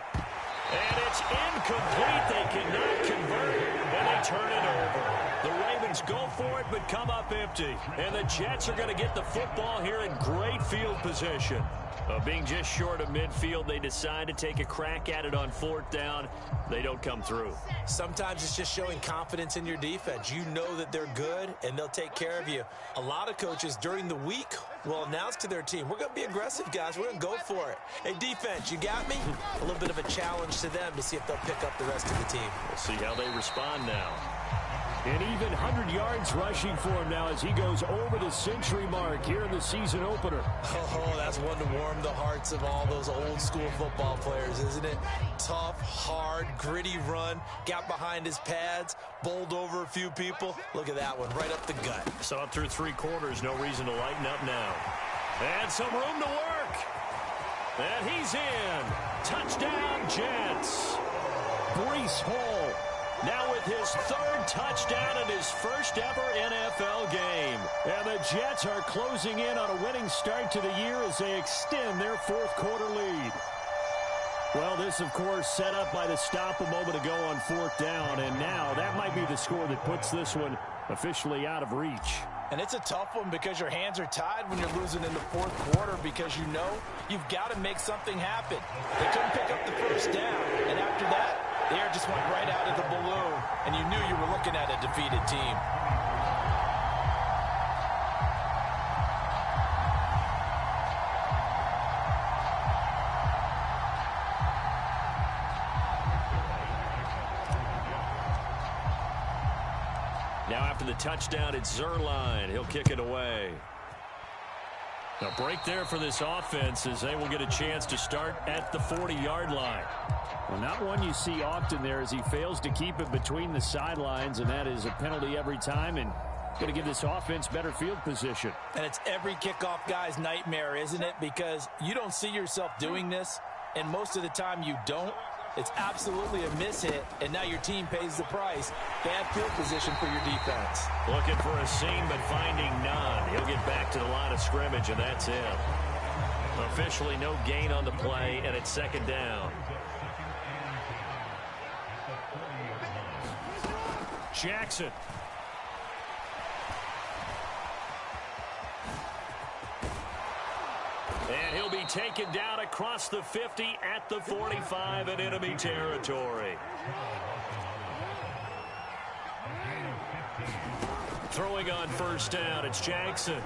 C: And it's incomplete. They cannot convert, and they turn it over. The Ravens go for it, but come up empty. And the Jets are going to get the football here in great field position. Being just short of midfield, they decide to take a crack at it on 4th down. They don't come through.
D: Sometimes it's just showing confidence in your defense. You know that they're good, and they'll take care of you. A lot of coaches during the week will announce to their team, we're going to be aggressive, guys. We're going to go for it. Hey, defense, you got me? A little bit of a challenge to them to see if they'll pick up the rest of the team.
C: We'll see how they respond now. And even 100 yards rushing for him now as he goes over the century mark here in the season opener.
D: Oh, that's one to warm the hearts of all those old school football players, isn't it? Tough, hard, gritty run, got behind his pads, bowled over a few people. Look at that one, right up the gut.
C: Saw it through 3 quarters, no reason to lighten up now. And some room to work. And he's in. Touchdown, Jets. Breece Hall now with his 3rd touchdown in his first ever NFL game. And the Jets are closing in on a winning start to the year as they extend their 4th quarter lead. Well, this, of course, set up by the stop a moment ago on 4th down. And now that might be the score that puts this one officially out of reach.
D: And it's a tough one because your hands are tied when you're losing in the 4th quarter because you know you've got to make something happen. They couldn't pick up the 1st down, and after that, the air just went right out of the balloon, and you knew you were looking at a defeated team.
C: Now after the touchdown, it's Zerline. He'll kick it away. A break there for this offense as they will get a chance to start at the 40-yard line.
E: Well, not one you see often there as he fails to keep it between the sidelines, and that is a penalty every time and going to give this offense better field position.
D: And it's every kickoff guy's nightmare, isn't it? Because you don't see yourself doing this, and most of the time you don't. It's absolutely a mishit, and now your team pays the price. Bad field position for your defense.
C: Looking for a seam, but finding none. He'll get back to the line of scrimmage, and that's it. Officially no gain on the play, and it's 2nd down. Jackson. And he'll be taken down across the 50 at the 45 in enemy territory. Throwing on 1st down, it's Jackson.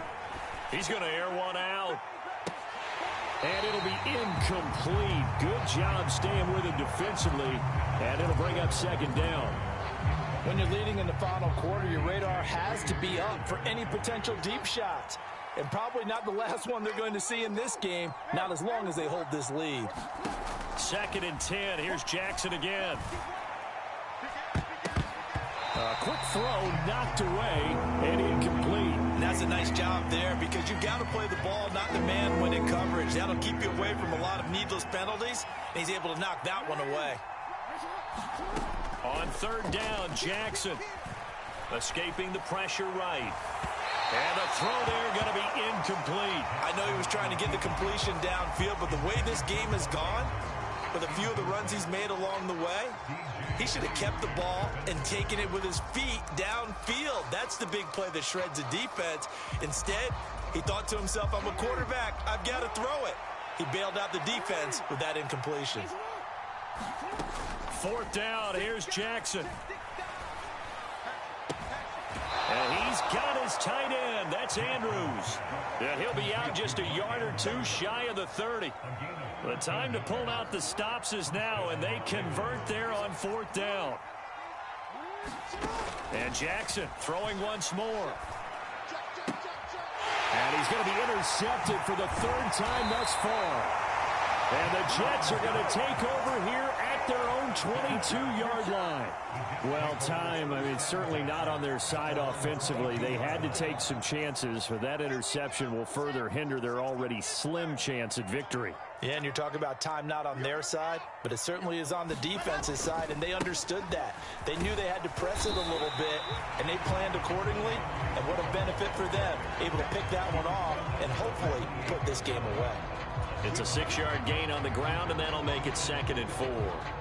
C: He's going to air one out. And it'll be incomplete. Good job staying with him defensively. And it'll bring up 2nd down.
D: When you're leading in the final quarter, your radar has to be up for any potential deep shots. And probably not the last one they're going to see in this game, not as long as they hold this lead.
C: 2nd and 10. Here's Jackson again.
E: A quick throw knocked away and incomplete.
D: And that's a nice job there because you've got to play the ball, not the man when in coverage. That'll keep you away from a lot of needless penalties. And he's able to knock that one away.
C: On 3rd down, Jackson escaping the pressure right. And the throw there going to be incomplete.
D: I know he was trying to get the completion downfield, but the way this game has gone, with a few of the runs he's made along the way, he should have kept the ball and taken it with his feet downfield. That's the big play that shreds the defense. Instead, he thought to himself, I'm a quarterback, I've got to throw it. He bailed out the defense with that incompletion.
C: 4th down, here's Jackson. And he's got his tight end. That's Andrews. And he'll be out just a yard or two shy of the 30. The time to pull out the stops is now, and they convert there on 4th down. And Jackson throwing once more.
E: And he's going to be intercepted for the 3rd time thus far. And the Jets are going to take over here at their own 22-yard line. Well, time, I mean, certainly not on their side offensively. They had to take some chances, but that interception will further hinder their already slim chance at victory.
D: Yeah, and you're talking about time not on their side, but it certainly is on the defense's side, and they understood that. They knew they had to press it a little bit, and they planned accordingly, and what a benefit for them, able to pick that one off and hopefully put this game away.
C: It's a 6-yard gain on the ground, and that'll make it 2nd and 4.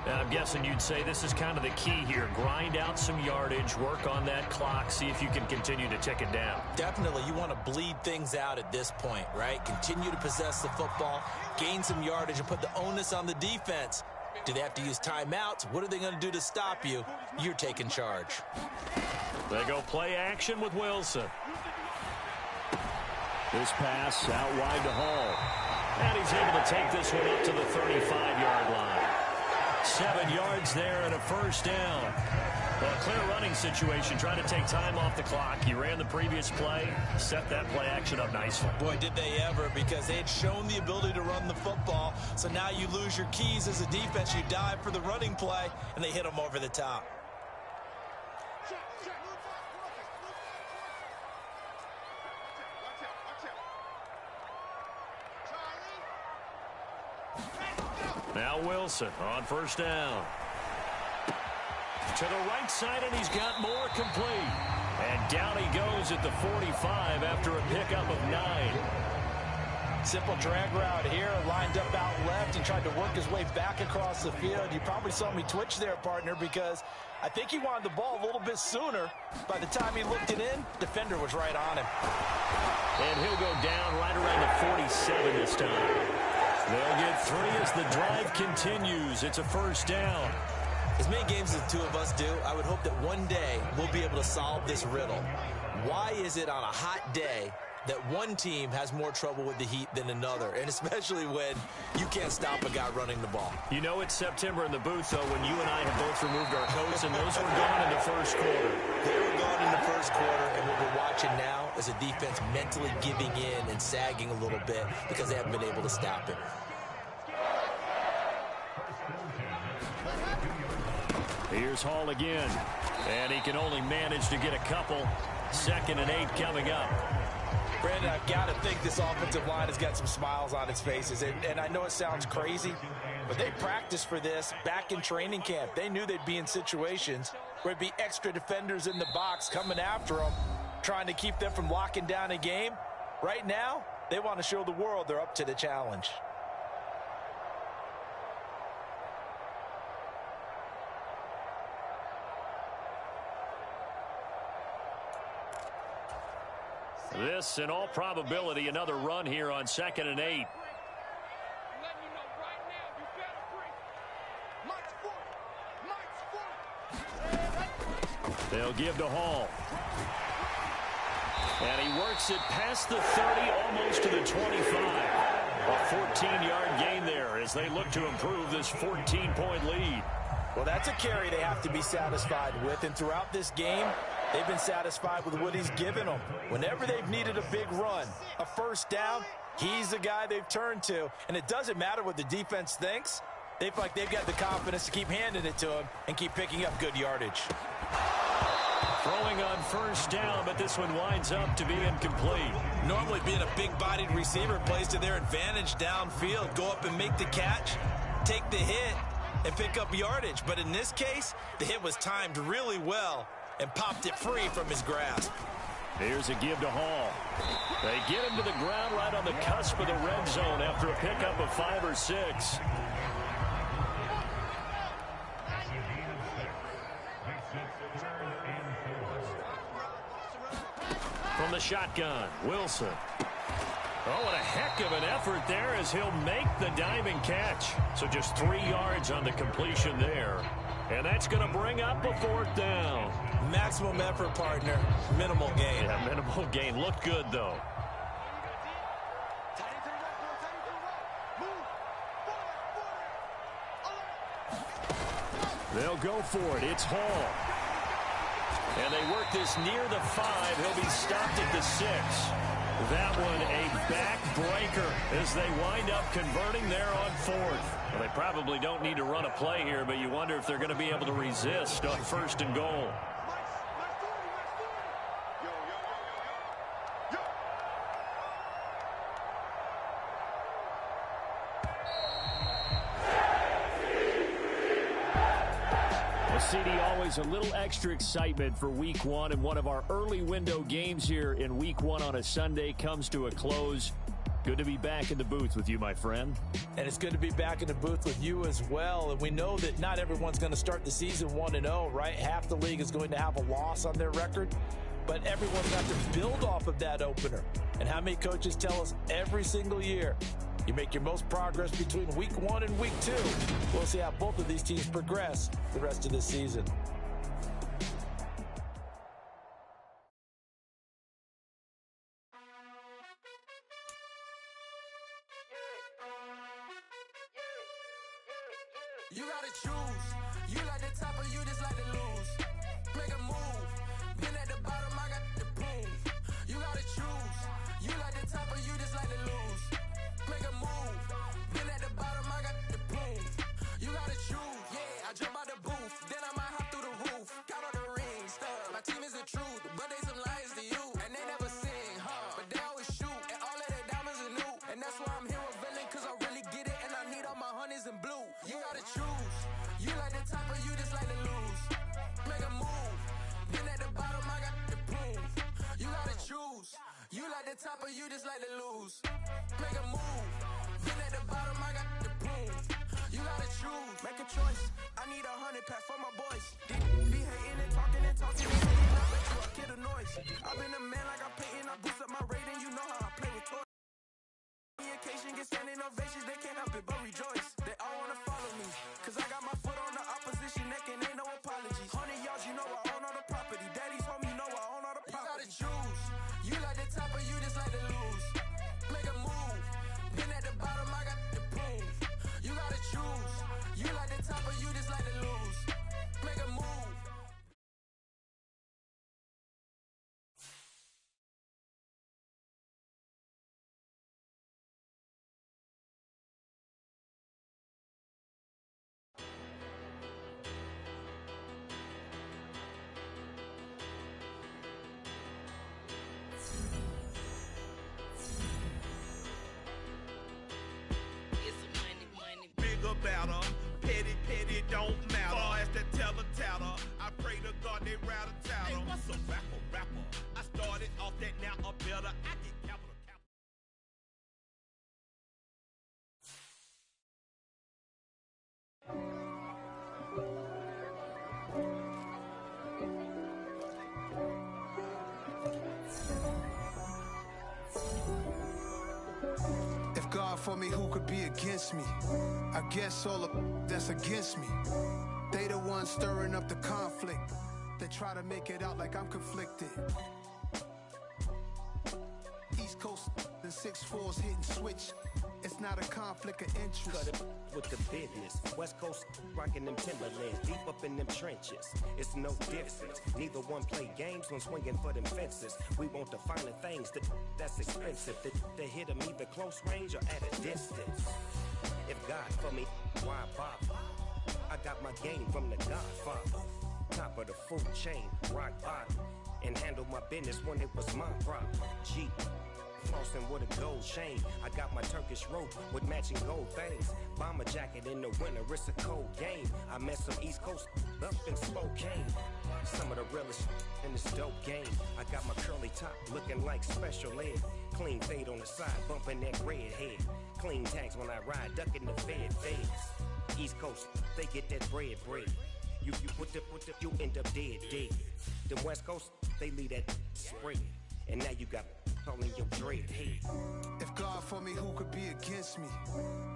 C: And I'm guessing you'd say this is kind of the key here. Grind out some yardage, work on that clock, see if you can continue to tick it down.
D: Definitely. You want to bleed things out at this point, right? Continue to possess the football, gain some yardage, and put the onus on the defense. Do they have to use timeouts? What are they going to do to stop you? You're taking charge.
C: They go play action with Wilson. This pass out wide to Hall. And he's able to take this one up to the 35-yard line. 7 yards there and a first down. Well, a clear running situation, trying to take time off the clock. He ran the previous play, set that play action up nicely.
D: Boy, did they ever, because they had shown the ability to run the football. So now you lose your keys as a defense. You dive for the running play, and they hit them over the top.
C: Now Wilson on first down. To the right side, and he's got more complete. And down he goes at the 45 after a pickup of 9.
D: Simple drag route here, lined up out left and tried to work his way back across the field. You probably saw me twitch there, partner, because I think he wanted the ball a little bit sooner. By the time he looked it in, defender was right on him.
C: And he'll go down right around the 47 this time. They'll get 3 as the drive continues. It's a first down.
D: As many games as the two of us do, I would hope that one day we'll be able to solve this riddle. Why is it on a hot day that one team has more trouble with the heat than another, and especially when you can't stop a guy running the ball?
C: You know it's September in the booth, though, when you and I have both removed our coats, and those were gone in the first quarter.
D: They were gone in the first quarter, and what we're watching now is a defense mentally giving in and sagging a little bit because they haven't been able to stop it.
C: Here's Hall again, and he can only manage to get a couple. 2nd and 8 coming up.
D: Brandon, I've got to think this offensive line has got some smiles on its faces, and I know it sounds crazy, but they practiced for this back in training camp. They knew they'd be in situations where it'd be extra defenders in the box coming after them, trying to keep them from locking down a game. Right now, they want to show the world they're up to the challenge.
C: This, in all probability, another run here on 2nd and 8. They'll give to Hall. And he works it past the 30, almost to the 25. A 14-yard gain there as they look to improve this 14-point lead.
D: Well, that's a carry they have to be satisfied with, and throughout this game, they've been satisfied with what he's given them. Whenever they've needed a big run, a first down, he's the guy they've turned to. And it doesn't matter what the defense thinks. They feel like they've got the confidence to keep handing it to him and keep picking up good yardage.
C: Throwing on first down, but this one winds up to be incomplete.
D: Normally being a big-bodied receiver plays to their advantage downfield. Go up and make the catch, take the hit, and pick up yardage. But in this case, the hit was timed really well and popped it free from his grasp.
C: Here's a give to Hall. They get him to the ground right on the cusp of the red zone after a pickup of 5 or 6. From the shotgun, Wilson. Oh, and a heck of an effort there as he'll make the diving catch. So just 3 yards on the completion there. And that's going to bring up a 4th down.
D: Maximum effort, partner. Minimal gain.
C: Yeah, minimal gain. Looked good, though. They'll go for it. It's Hall. And they work this near the 5. He'll be stopped at the 6. That one a backbreaker as they wind up converting there on 4th. Well, they probably don't need to run a play here, but you wonder if they're going to be able to resist on 1st and goal. Well, CD, always a little extra excitement for Week 1, and one of our early window games here in Week 1 on a Sunday comes to a close. Good to be back in the booth with you, my friend.
D: And it's good to be back in the booth with you as well. And we know that not everyone's going to start the season 1-0, right? Half the league is going to have a loss on their record. But everyone got to build off of that opener. And how many coaches tell us every single year, you make your most progress between Week 1 and Week 2. We'll see how both of these teams progress the rest of this season.
A: You gotta choose. You like the top or you just like to lose. Make a move. Been at the bottom, I got the boom. You gotta choose. You like the top or you just like to lose. Make a move. Been at the bottom, I got the boom. You gotta choose. Yeah, I jump out the booth. Then I might hop through the roof. Count all the rings. My team is the truth, but they some liars to you. And they never sing, but they always shoot. And all of their diamonds are new. And that's why I'm here with villain, cause I really get it. And I need all my honeys in blue. You gotta choose. You like the top or you just like to lose. Make a move. Been at the bottom, I got the boom. You gotta choose. You like the top or you just like to lose. Make a move. Been at the bottom, I got the boom. You gotta choose. Make a choice. I need 100 pack for my boys. Be hating and talking and talking and hating. I bet you I kill the noise. I've been a man like I'm painting. I boost up my rating. You know how I play with toys. Occasion get standing ovations, they can't help it but rejoice. They all wanna follow me, cause I got my foot on the opposition neck and ain't no apologies. 100 yards, you know I own all the property. Daddy's home, you know I own all the property. You gotta choose. You like the top or you just like to lose. Make a move. Been at the bottom, I got the boom. You gotta choose. You like the top or you just like to lose. Make a move.
F: Bigger, better, petty, don't matter. Far as the teller, I pray to God they rattle tattle. Hey, what's a rapper? I started off that, now I'm better. I get capital.
A: If God for me, who could be against me? I guess all of that's against me. They the ones stirring up the conflict. They try to make it out like I'm conflicted. East Coast and 6'4's hitting switch. It's not a conflict of interest.
G: Cut it with the business. West Coast rocking them Timberlands, deep up in them trenches. It's no difference. Neither one play games when swinging for them fences. We want the finer things that's expensive. They hit them either close range or at a distance. If God for me, why bother? I got my game from the Godfather. Top of the food chain, rock bottom. And handle my business when it was my problem. G. Flossing with a gold chain. I got my Turkish rope with matching gold things. Bomber jacket in the winter, it's a cold game. I met some East Coast up in Spokane. Some of the realest in this dope game. I got my curly top looking like special ed. Clean fade on the side, bumping that red head. Clean tags when I ride, ducking the feds. East Coast, they get that bread. You put the, you end up dead. The West Coast, they leave that spread. And now you got calling your dread head.
A: If God for me, who could be against me?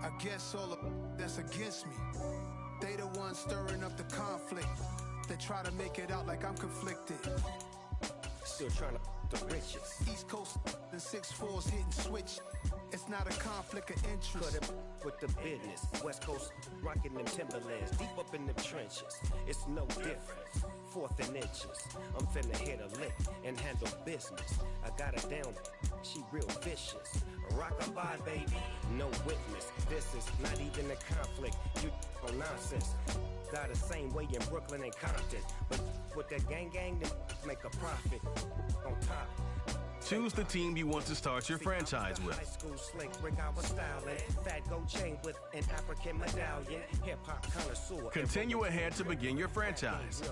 A: I guess all of that's against me. They the ones stirring up the conflict. They try to make it out like I'm conflicted.
G: Still trying to the riches.
A: East Coast and 6'4's hitting switch. It's not a conflict of interest.
G: Cut it with the business. West Coast rocking them Timberlands, deep up in them trenches. It's no difference. 4th and inches. I'm finna hit a lick and handle business. I got her down, she real vicious. Rock-a-bye, baby, no witness. This is not even a conflict. You on nonsense. Got the same way in Brooklyn and Compton. But with that gang, then make a profit on top.
H: Choose the team you want to start your franchise with.
G: High school slick, brick I was styling. Fat gold chain with an African medallion. Hip hop connoisseur.
H: Continue ahead to begin your franchise.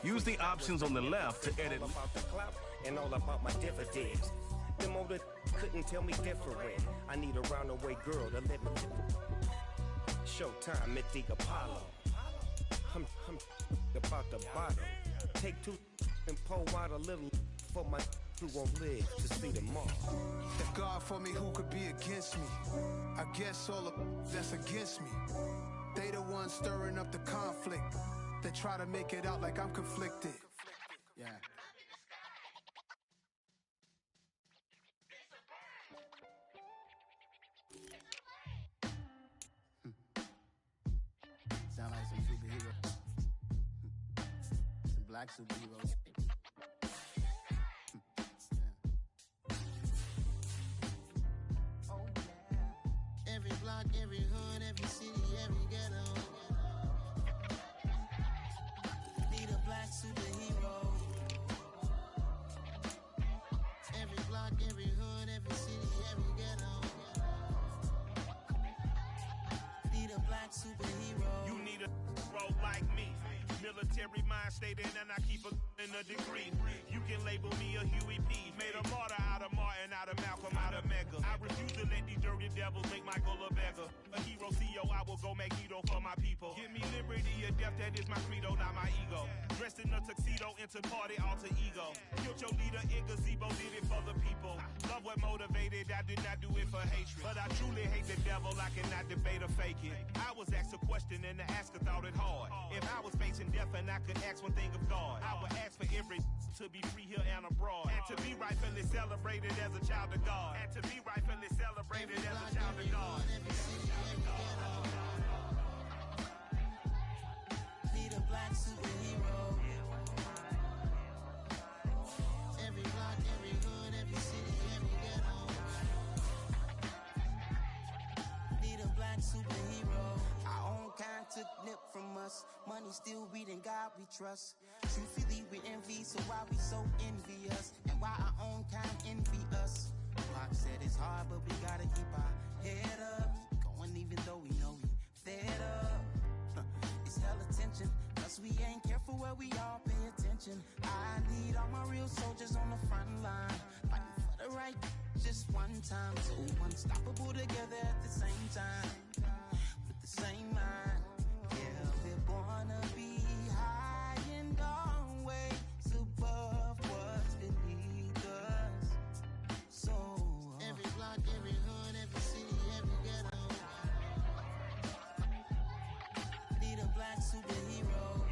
H: Use the options on the left to edit.
G: And all about my dividends. Them older couldn't tell me different. I need a roundaway girl to let me. Showtime at the Apollo. I'm about the bottom. Take two and pour out a little for my who won't live to see tomorrow.
I: If God for me, who could be against me? I guess all of that's against me. They the ones stirring up the conflict. They try to make it out like I'm conflicted. Yeah.
J: Sound like some superheroes. Some black superheroes. Oh yeah. Every block, every hood, every city, every ghetto. Need a black superhero. Every block, every hood, every city, every ghetto. Need a black superhero.
F: You need a bro like me. Military mind stated, and I keep in a degree. You can label me a Huey P. Made a martyr out of Martin, out of Malcolm, out of Mega. I refuse to let these dirty devils make Michael a beggar. A hero CEO, I will go Magneto for my people. Give me liberty or death, that is my credo, not my ego. Dressed in a tuxedo, into party, alter ego. Killed your leader in gazebo, did it for the people. Love what motivated, I did not do it for hatred. But I truly hate the devil, I cannot debate or fake it. I was asked a question and the asker thought it hard. If I was facing death and I could ask one thing of God, I would ask for every to be free here and abroad, and to be rightfully celebrated as a child of God, and to be rightfully celebrated as a child of God.
J: Need a black superhero. Every block, every hood, every city, every ghetto. Need a black superhero. Our own kind took nip from us. Money still reading God we trust. Truthfully we envy, so why we so envious? And why our own kind envy us? Block said it's hard, but we gotta keep our head up. Going even though we know we fed up. It's hell attention, cause we ain't careful where we all pay attention. I need all my real soldiers on the front line, fighting for the right just one time. So unstoppable together at the same time, with the same mind. Yeah, we're born to be high and always above what's beneath us. So every block, every hood, every city, every ghetto. Need a black superhero.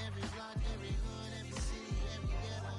J: Every block, every hood, every city, every ghetto.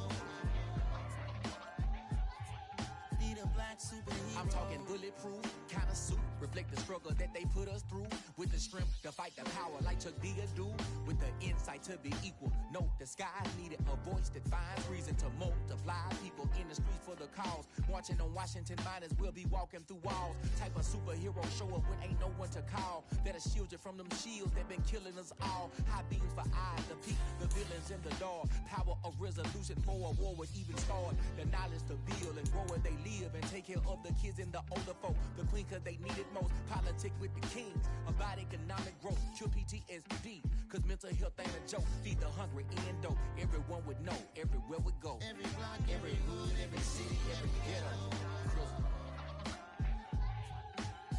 J: Need a black superhero.
K: I'm talking bulletproof, kind of suit, reflect the struggle that they put us through. With the strength to fight the power like Chuck D do. With the insight to be equal. Note the skies needed a voice that finds reason to multiply. People in the streets for the cause. Marching on Washington, might as well be walking through walls. Type of superhero show up when ain't no one to call. That'll shield you from them shields that been killing us all. High beams for eyes to peek the villains in the dark. Power of resolution for a war would even start. The knowledge to build and grow where they live and take care of the kids and the older folk. The queen cause they need it most. Politic with the kings. About economic growth. Cure PTSD. Cause mental health ain't a joke. Feed the hungry and dope. Everyone would know. Everywhere we go.
J: Every block, every hood, every city, every ghetto.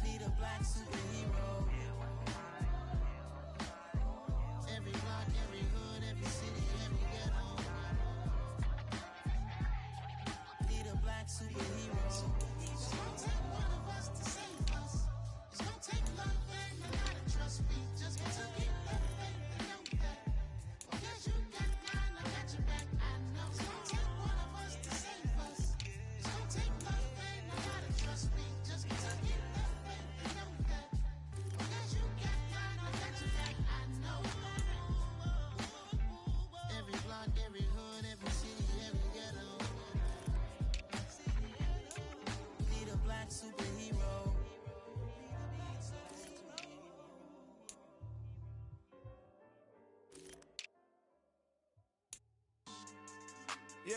J: Need a black superhero. Every block, every hood, every city, every ghetto. Need a black superhero. It's gonna take one of us to save us. It's gonna take love and a lot of trust. We just got to get love and know that. Because you got mine, I got your back. I know it's gonna take one of us to save us. It's gonna take love and a lot of trust. We just got to get love and know that. Because you got mine, I got your back. I know. Every block, every hood, every city, every ghetto. Need a black superhero.
I: Yeah.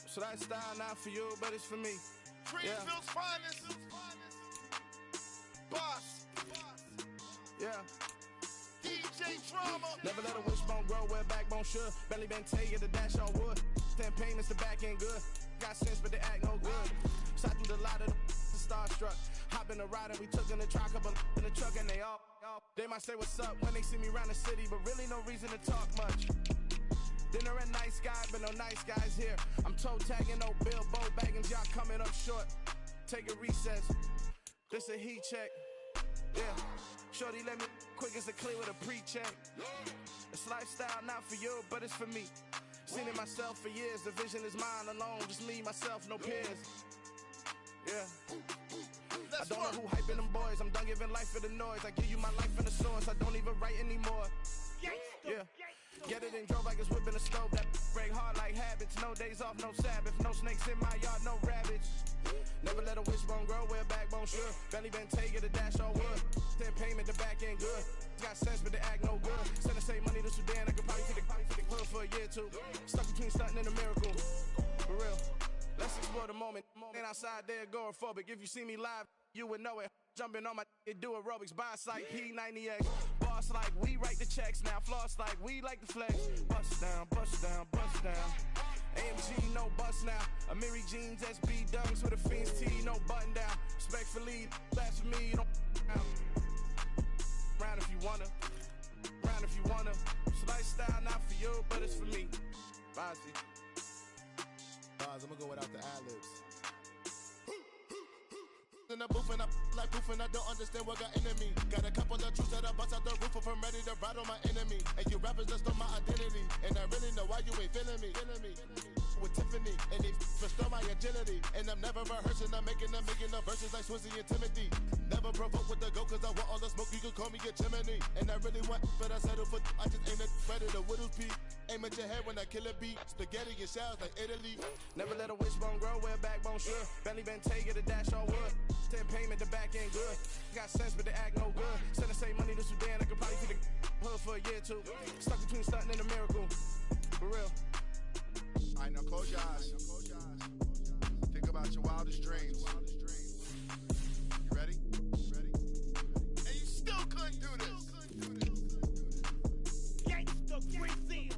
I: So that style not for you, but it's for me.
F: Greenville's finest. Boss.
L: Yeah. DJ Drama. Never let a wishbone grow where backbone should. Belly been taking the dash on wood. 10 payments, the back ain't good. Got sense, but they act no good. Shot through the lot of the starstruck. Hop in the ride and we took in the truck, couple in the truck, and they might say what's up when they see me around the city, but really no reason to talk much. Dinner at Nice Guy, but no nice guys here. I'm toe tagging, no Bilbo baggins, y'all coming up short. Take a recess. This a heat check. Yeah. Shorty let me quick as a clear with a pre-check. It's lifestyle not for you, but it's for me. Seen it myself for years. The vision is mine alone. Just me, myself, no peers. Yeah. I don't know who hyping them boys. I'm done giving life for the noise. I give you my life in the source. I don't even write anymore. Yeah. Get it and drove like it's whipping a stove. That break hard like habits. No days off, no Sabbath. No snakes in my yard, no rabbits. Never let a wishbone grow where backbone should. Belly been taking the dash on wood. 10 payment, the back ain't good. Got sense, but they act no good. Send the same money to Sudan. I could probably take the hood for a year or two. Stuck between stunting and a miracle. For real. Let's explore the moment. Ain't outside there agoraphobic. If you see me live, you would know it. Jumping on my do aerobics. Boss like P90X. Boss like we write the checks now. Floss like we like the flex. Bust down, bust down, bust down. AMG, no bust now. Amiri jeans, SB dunks with a Fiends tee, no button down. Respectfully, that's for me, you don't round if you wanna. Round if you wanna. It's lifestyle not for you, but it's for me. Bozzy.
M: I'm gonna go without the ad-libs. In the booth and I like proof and I don't understand what got into me. Got a couple of truths that I bust out the roof if I'm ready to ride on my enemy. And you rappers just stole my identity, and I really know why you ain't feeling me. With Tiffany, and they restore my agility. And I'm never rehearsing, I'm making the verses like Swizzy and Timothy. Never provoke with the go, cause I want all the smoke, you can call me a chimney. And I really want, but I settle for, I just aim it better the Whittles P. Aim at your head when I kill a beat. Spaghetti and shells like Italy.
L: Never let a wishbone grow where backbone should. Belly been taking the dash on wood. 10 payment, the back ain't good. Got sense, but they act no good. Send the same money to Sudan, I could probably take the hood for a year or two. Stuck between stunting and a miracle. For real.
M: Alright, now close your eyes. Think about your wildest dreams. You ready? And you still couldn't do this. Gangsta Brazil.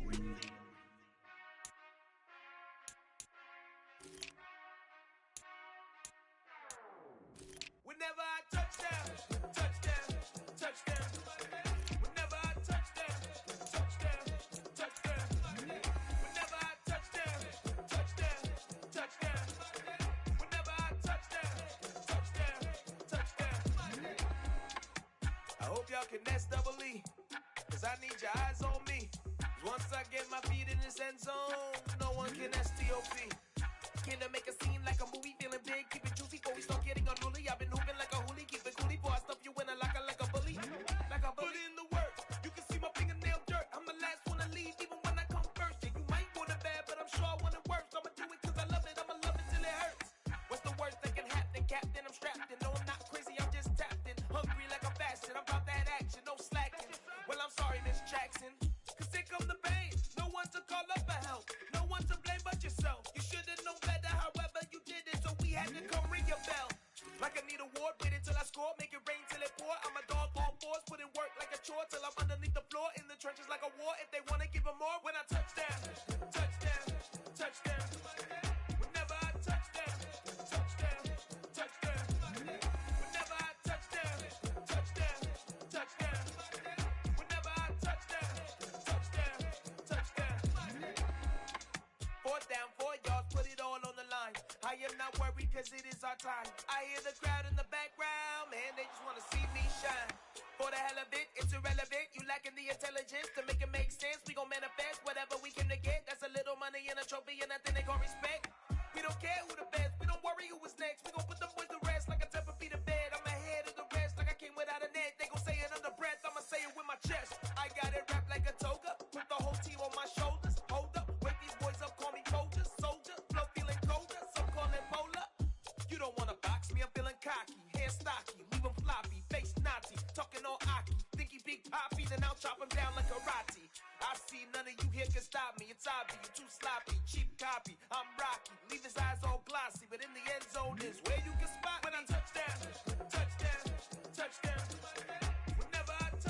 K: Whenever I touchdown, touchdown, touchdown. Whenever I touchdown, touchdown, touchdown. Whenever I touchdown, touchdown, touchdown. Whenever I touchdown, touchdown, touchdown. I hope y'all can nest double E, cause I need your eyes on me. Once I get my feet in this end zone, no one can STOP. Came to make a scene like a movie, feeling big, keep it juicy before we start getting unruly. I've been hooping like a hoolie, keep it coolie before I stuff you in a locker like a bully. Like a bully. Put in the work, you can see my fingernail dirt. I'm the last one to leave, even when I come first. Yeah, you might want it bad, but I'm sure I want it worse. I'ma do it cause I love it, I'ma love it till it hurts. What's the worst that can happen, Captain? I'm strapped in, no I'm not crazy, I'm just tapped in. Hungry like a fashion, I'm about that action, no slacking. Well, I'm sorry, Miss Jackson, cause here come the pain. No one to call up for help, no one to blame but yourself. You should've known better, however you did it, so we had to come ring your bell. Like I need a ward, wait until I score, make it rain till it pour. I'm a dog on fours, put in work like a chore till I'm underneath the floor, in the trenches like a war. If they wanna give them more, when I touchdown, touchdown, touchdown. Whenever I touchdown, touchdown, touchdown. Whenever I touchdown, touchdown, touchdown. Whenever I touchdown, touchdown, touchdown. 4th down, 4 yards, put it all on the line. I am not worried cause it is our time. I hear the crowd in the background, man, they just wanna see me shine. For the hell of it, it's irrelevant. You lacking the intelligence to make it make sense. We gon' manifest whatever we came to get. That's a little money and a trophy and nothing they gon' respect. We don't care who the best, we don't worry who was next. We gon' put them boys to rest like a Tempur-Pedic bed. I'm ahead of the rest like I came without a net. They gon' say it under breath, I'ma say it with my chest. I got it wrapped like a toga, put the whole team on my shoulders. Hold up, wake these boys up, call me soldier, soldier. Flow feeling colder, some call it polar. You don't wanna box me, I'm feeling cocky. Hair stocky, leave him floppy, face naughty. Talking all aki, think he big poppy, then I'll chop him down like karate. I see none of you here can stop me. It's obvious, you too sloppy, cheap copy. I'm rocky, leave his eyes all glossy, but in the end zone is where you can spot when I touchdown, touchdown, touchdown. Whenever I touchdown.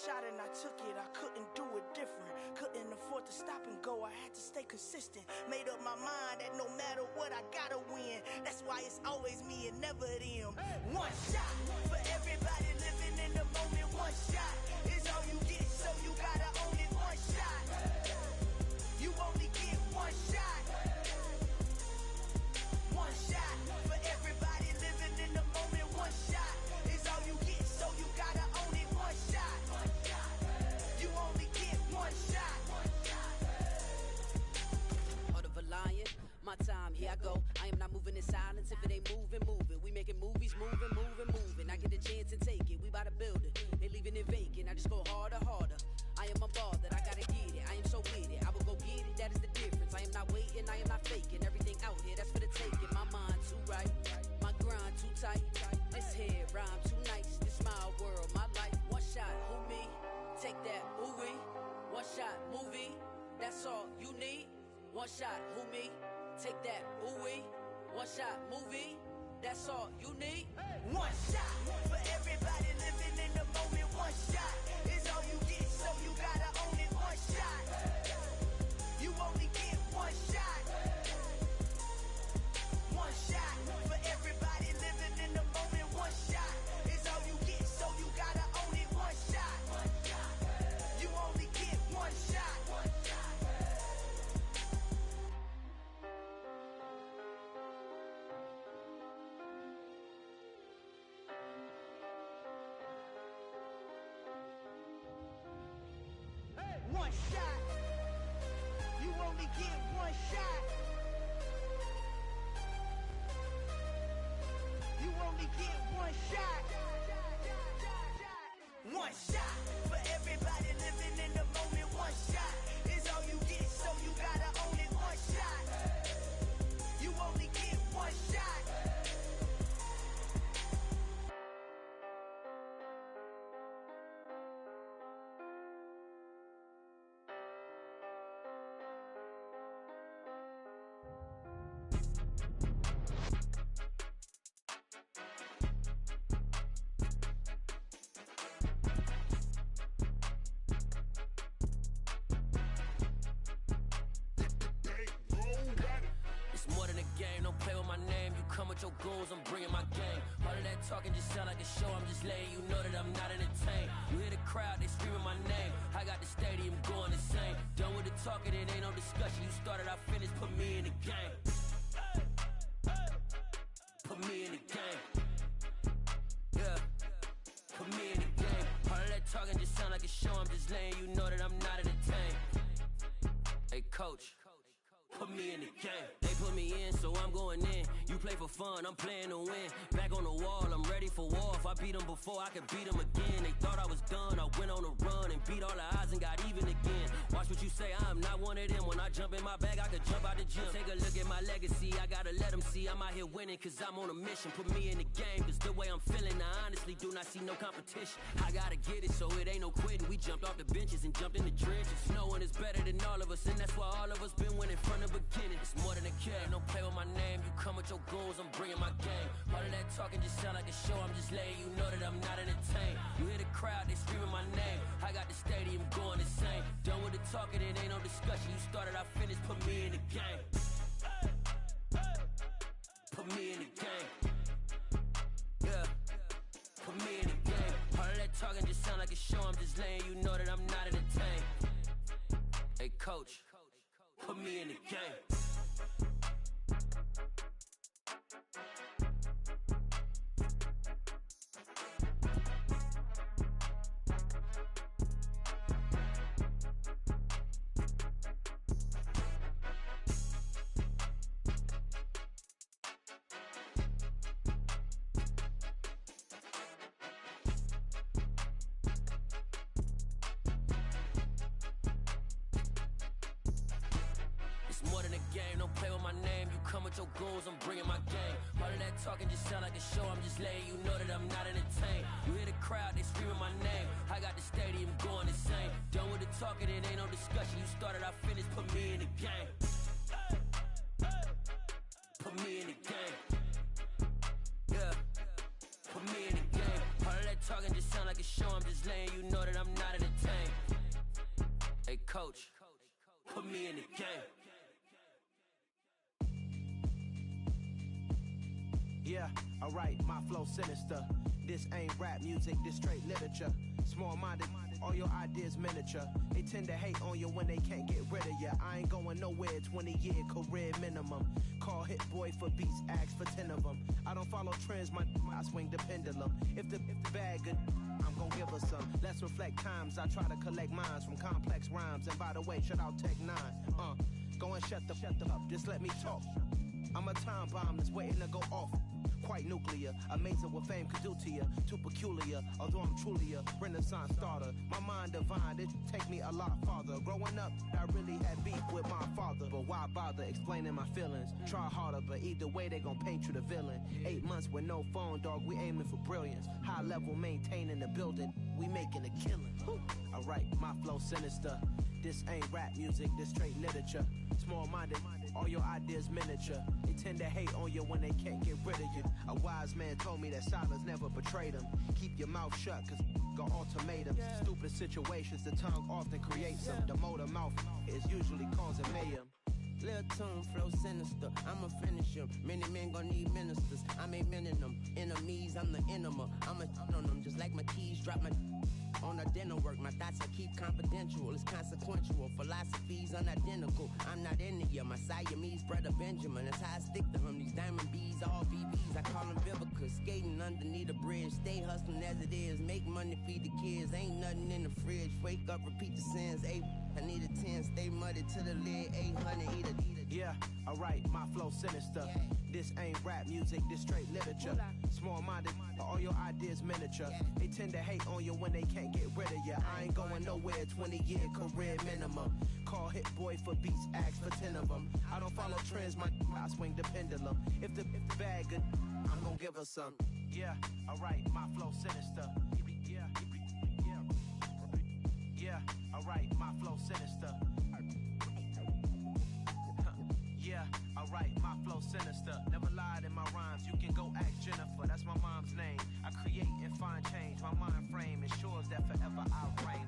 N: shot and I took it, I couldn't do it different. Couldn't afford to stop and go, I had to stay consistent. Made up my mind that no matter what, I gotta win. That's why it's always me and never them. One shot for everybody living in the moment. One shot is all you get, so you gotta own it. One shot, you only get one shot. One shot for everybody living in the moment. One shot is all you get, so you gotta own it. One shot, you only get one shot.
B: Heart of a lion, my time, here I go. I am not moving in silence. If it ain't moving, moving. We making movies, moving, moving, moving. I get a chance and take it. We bout to build it. They leaving it vacant. I just go harder, harder. I am a ball that I gotta get it. I am so with it. I will go get it. That is the difference. I am not waiting. I am not faking. Everything out here, that's for the taking. My mind too right. My grind too tight. This head rhyme too nice. This my world, my life. One shot, who me? Take that, ooh wee. One shot, movie. That's all you need. One shot, who me? Take that, ooh wee. One shot, movie. That's all you need.
N: One shot for everybody living in the moment. One shot is all you get, so you gotta own it. One shot, you only get one shot. One shot for everybody living in the moment. One shot is all you get, so you gotta own it. One shot, you only get one shot. One shot, you only get one shot. You only get one shot. One shot for everybody living in the moment. One shot is all you get, so you gotta own it. One shot, you only get one shot.
O: It's more than a game, don't play with my name. You come with your goons, I'm bringing my game. All of that talking just sound like a show, I'm just letting you know that I'm not entertained. You hear the crowd, they screaming my name. I got the stadium going insane. Done with the talking, it ain't no discussion. You started, I finished, put me in the game. Put me in the game. Yeah, put me in the game. All of that talking just sound like a show, I'm just letting you know that I'm not entertained. Hey coach, put me in the game. They put me in, so I'm going in. You play for fun, I'm playing to win. Back on the wall, I'm ready for war. If I beat them before, I can beat them again. They thought I was done, I went on a run and beat all the odds and got even again. Watch what you say, I'm not one of them. When I jump in my bag, I could jump out the gym. Take a look at my legacy, I gotta let them see I'm out here winning, cause I'm on a mission. Put me in the game, cause the way I'm feeling, I honestly do not see no competition. I gotta get it, so it ain't no quitting. We jumped off the benches and jumped in the trenches. No one is better than all of us, and that's why all of us been winning from the beginning. It's more than a game, don't play with my name. You come with your goons, I'm bringing my game. All of that talking just sound like a show, I'm just letting you know that I'm not entertained. You hear the crowd, they screaming my name. I got the stadium going insane. Done with the talking, it ain't no discussion. You started, I finished, put me in the game. Put me in the game. Yeah, put me in the game. All of that talking just sound like a show, I'm just letting you know that I'm not entertained. Hey coach, put me in the game. Your goals, I'm bringing my game. All of that talking just sound like a show, I'm just letting you know that I'm not entertained. You hear the crowd, they screaming my name. I got the stadium going insane. Done with the talking, it ain't no discussion. You started, I finished, put me in the game. Put me in the game. Yeah, put me in the game. All of that talking just sound like a show. show, I'm just letting you know that I'm not in the tank. Hey, coach, put me in the game.
P: Yeah, alright, my flow sinister. This ain't rap music, this straight literature. Small-minded, all your ideas miniature. They tend to hate on you when they can't get rid of you. I ain't going nowhere, 20-year career minimum. Call Hit Boy for beats, ask for 10 of them. I don't follow trends, I swing the pendulum. If the bag good, I'm gon' give her some. Let's reflect times, I try to collect minds from complex rhymes. And by the way, shout out Tech 9. Go and shut the up, just let me talk. I'm a time bomb that's waiting to go off. Quite nuclear, amazing what fame could do to you. Too peculiar, although I'm truly a Renaissance starter. My mind divine, it take me a lot farther. Growing up, I really had beef with my father. But why bother explaining my feelings? Try harder, but either way they gon' paint you the villain. 8 months with no phone, dog, we aiming for brilliance. High level maintaining the building, we making a killing. Alright, my flow sinister. This ain't rap music, this straight literature. Small-minded, all your ideas miniature. They tend to hate on you when they can't get rid of you. A wise man told me that silence never betrayed him. Keep your mouth shut, cause got ultimatums. Stupid situations, the tongue often creates them. The motor mouth is usually causing mayhem.
Q: Lil' tune, flow sinister, I'ma finish him. Many men gon' need ministers, I'm a men in them. Enemies, I'm the enema. I'm on them, just like my keys, drop my on a dinner work. My thoughts I keep confidential, it's consequential. Philosophies unidentical, I'm not into you. My Siamese brother Benjamin, that's how I stick to him. These diamond bees, all BBs, I call them Vivica. Skating underneath a bridge, stay hustling as it is. Make money, feed the kids, ain't nothing in the fridge. Wake up, repeat the sins, I need a 10, stay muddy to the lid, 800, eat a.
P: Yeah, alright, my flow sinister. This ain't rap music, this straight literature. Small-minded, all your ideas miniature. They tend to hate on you when they can't get rid of you. I ain't going nowhere, 20-year career minimum. Call Hit Boy for beats, ask for 10 of them. I don't follow trends, I swing the pendulum. If the bag good, I'm gon' give her some. Yeah, alright, my flow sinister. Yeah, alright, my flow sinister. Yeah, alright, my flow sinister. Never lied in my rhymes, you can go ask Jennifer, that's my mom's name. I create and find change, my mind frame ensures that forever I reign.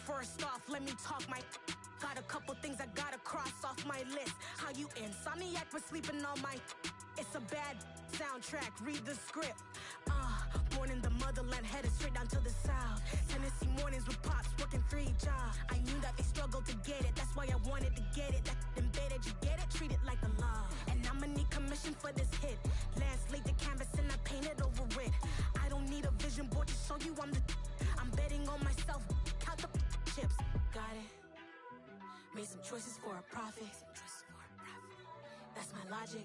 R: First off, let me talk my. Got a couple things I gotta cross off my list. How you insomniac for sleeping on my. It's a bad soundtrack, read the script. Born in the motherland, headed straight down to the south. Tennessee mornings with pops, working 3 jobs. I knew that they struggled to get it, that's why I wanted to get it. That embedded, you get it, treat it like a law. And I'ma need commission for this hit. Last laid the canvas and I painted over it. I don't need a vision board to show you I'm betting on myself, count the chips. Got it. Made some choices for a profit. That's my logic.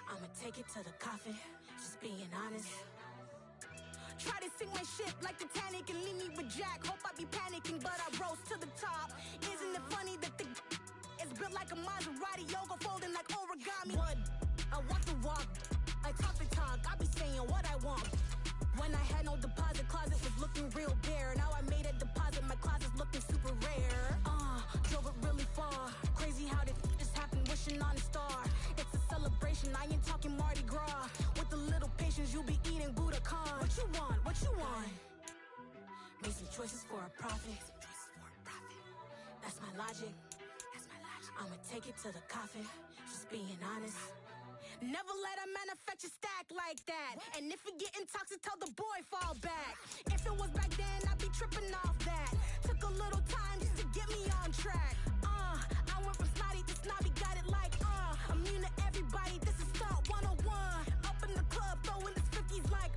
R: I'ma take it to the coffin, just being honest. Try to sink my ship like Titanic and leave me with Jack. Hope I be panicking, but I rose to the top. Isn't it funny that the is built like a Maserati, yoga folding like origami? What? I walk the walk, I talk the talk, I be saying what I want. When I had no deposit, closet was looking real bare. Now I made a deposit, my closet's looking super rare. Drove it really far. Crazy how did just happen, wishing on a star. It's a celebration, I ain't talking Mardi Gras. With a little patience, you'll be eating Budokan. What you want? What you want? Made some choices for a profit. That's my logic. I'ma take it to the coffin, just being honest. Never let a manufacture stack like that. And if it getting toxic, tell the boy fall back. If it was back then, I'd be tripping off that. Took a little time just to get me on track. I went from snotty to snobby, got it like immune to everybody, this is Stunt 101. Up in the club, throwing this 50s like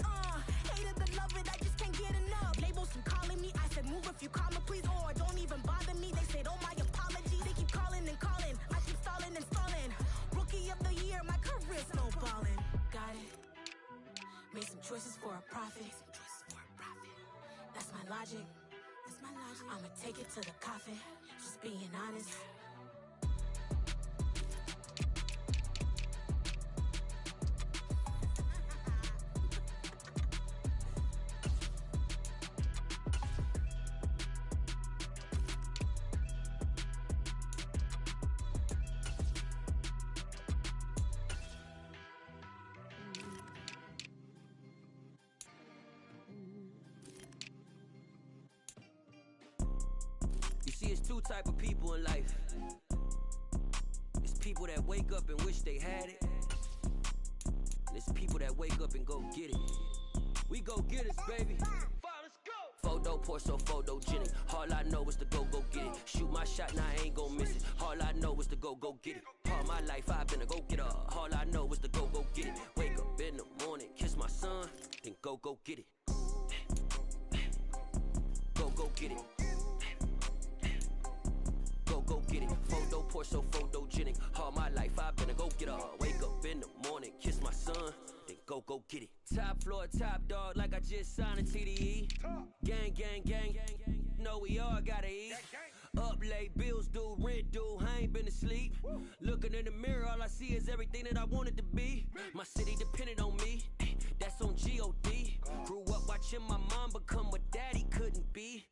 R: hated to love it, I just can't get enough. Labels from calling me, I said move if you call me please, or don't even bother me. They said oh my apology, they keep calling and calling. I keep stalling and stalling. Rookie of the year, my career snowballing. Got it. Made some choices for a profit. That's my logic. I'ma take it to the coffin, just being honest.
O: two type of people in life. It's people that wake up and wish they had it. And it's people that wake up and go get it. We go get it, baby. Photo poor, so photogenic. All I know is to go get it. Shoot my shot, now I ain't gon' miss it. All I know is to go get it. All my life I've been a go-getter. All I know is to go get it. Wake up in the morning, kiss my son, then go get it. Go get it. Go get it. Photo poor, so photogenic. All my life I've been a go-getter. Wake up in the morning, kiss my son, then go get it. Top floor, top dog, like I just signed a TDE. Gang, gang, gang, know we all gotta eat. Up late, bills due, rent due, I ain't been asleep. Looking in the mirror, all I see is everything that I wanted to be. My city depended on me, that's on G.O.D. Grew up watching my mom become what daddy couldn't be.